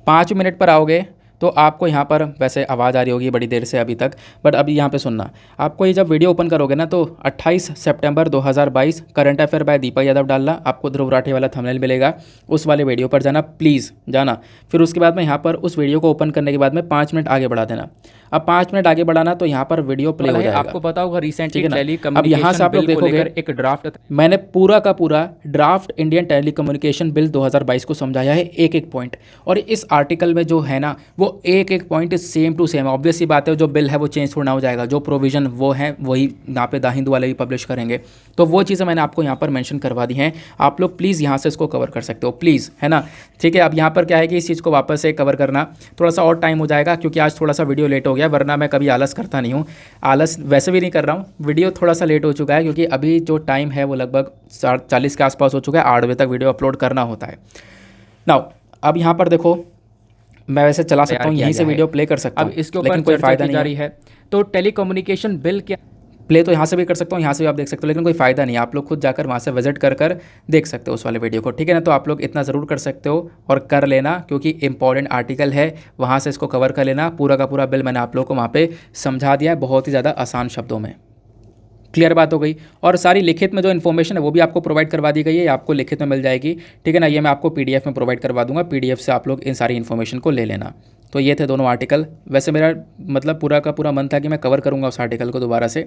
5 मिनट पर आओगे तो आपको यहाँ पर वैसे आवाज़ आ रही होगी बड़ी देर से अभी तक, बट अभी यहाँ पे सुनना। आपको ये जब वीडियो ओपन करोगे ना, तो 28 सितंबर 2022 current affair bye Deepak Yadav डालना, आपको ध्रुव राठी वाला थंबनेल मिलेगा, उस वाले वीडियो पर जाना, प्लीज़ जाना। फिर उसके बाद में यहाँ पर उस वीडियो को ओपन करने के बाद में 5 मिनट आगे बढ़ा देना। अब 5 मिनट आगे बढ़ाना तो यहाँ पर वीडियो प्ले हो जाएगा। आपको पता होगा रिसेंटली अब यहाँ से आप लोग देखोगे एक ड्राफ्ट, मैंने पूरा का पूरा ड्राफ्ट इंडियन टेलीकम्युनिकेशन बिल 2022 को समझाया है एक एक पॉइंट, और इस आर्टिकल में जो है ना वो एक एक point same to same. Obvious सी बात है, जो बिल है वो चेंज थोड़ा हो जाएगा, जो प्रोविजन वो है वही यहाँ पे द हिंदू वाले भी पब्लिश करेंगे। तो वो चीज़ें मैंने आपको यहाँ पर मेंशन करवा दी हैं, आप लोग प्लीज़ यहाँ से इसको कवर कर सकते हो, प्लीज़, है ना। ठीक है, अब यहाँ पर क्या है कि इस चीज़ को वापस से कवर करना थोड़ा सा और टाइम हो जाएगा, क्योंकि आज थोड़ा सा वीडियो लेट हो गया, वरना मैं कभी आलस करता नहीं हूँ। आलस वैसे भी नहीं कर रहा हूँ, वीडियो थोड़ा सा लेट हो चुका है, क्योंकि अभी जो टाइम है वो लगभग 40 के आसपास हो चुका है। 8 बजे तक वीडियो अपलोड करना होता है। नाउ अब यहाँ पर देखो, मैं वैसे चला सकता हूँ, यहीं से वीडियो प्ले कर सकता हूँ, लेकिन कोई फायदा नहीं है। तो टेलीकम्युनिकेशन बिल क्या प्ले तो यहाँ से भी कर सकता हूँ, यहाँ से भी आप देख सकते हो, लेकिन कोई फ़ायदा नहीं है। आप लोग खुद जाकर वहाँ से विजिट कर देख सकते हो उस वाले वीडियो को, ठीक है ना। तो आप लोग इतना ज़रूर कर सकते हो और कर लेना, क्योंकि इंपॉर्टेंट आर्टिकल है, वहाँ से इसको कवर कर लेना। पूरा का पूरा बिल मैंने आप लोग को वहाँ पे समझा दिया है, बहुत ही ज़्यादा आसान शब्दों में। क्लियर बात हो गई। और सारी लिखित में जो इन्फॉर्मेशन है वो भी आपको प्रोवाइड करवा दी गई है, आपको लिखित में मिल जाएगी, ठीक है ना। ये मैं आपको PDF में प्रोवाइड करवा दूंगा, PDF से आप लोग इन सारी इन्फॉर्मेशन को ले लेना। तो ये थे दोनों आर्टिकल। वैसे मेरा मतलब पूरा का पूरा मन था कि मैं कवर करूँगा उस आर्टिकल को दोबारा से,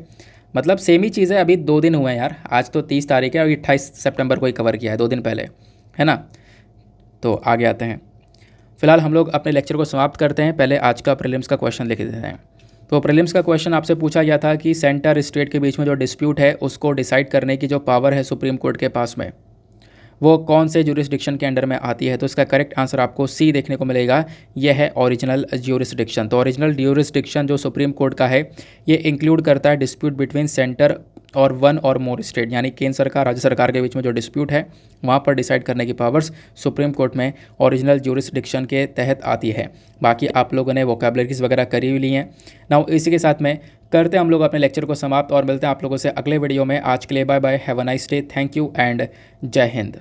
मतलब सेम ही चीज़ है। अभी 2 दिन हुए हैं यार, आज तो 30 तारीख है और 28 सितंबर को ही कवर किया है, 2 दिन पहले, है ना। तो आगे आते हैं, फिलहाल हम लोग अपने लेक्चर को समाप्त करते हैं। पहले आज का प्रीलिम्स का क्वेश्चन लिख देते हैं। तो प्रीलिम्स का क्वेश्चन आपसे पूछा गया था कि सेंटर स्टेट के बीच में जो डिस्प्यूट है उसको डिसाइड करने की जो पावर है सुप्रीम कोर्ट के पास में, वो कौन से ज्यूरिसडिक्शन के अंडर में आती है। तो इसका करेक्ट आंसर आपको सी देखने को मिलेगा, यह है ओरिजिनल ज्यूरिसडिक्शन। तो ओरिजिनल ज्यूरिसडिक्शन जो सुप्रीम कोर्ट का है, ये इंक्लूड करता है डिस्प्यूट बिटवीन सेंटर और वन और मोर स्टेट यानी केंद्र सरकार राज्य सरकार के बीच में जो डिस्प्यूट है वहाँ पर डिसाइड करने की पावर्स सुप्रीम कोर्ट में ओरिजिनल ज्यूरिसडिक्शन के तहत आती है। बाकी आप लोगों ने वोकैबुलरीज वगैरह करी हुई ली हैं। नाउ इसी के साथ में करते हैं हम लोग अपने लेक्चर को समाप्त और मिलते हैं आप लोगों से अगले वीडियो में। आज के लिए bye bye, have a nice day, thank you and Jai Hind.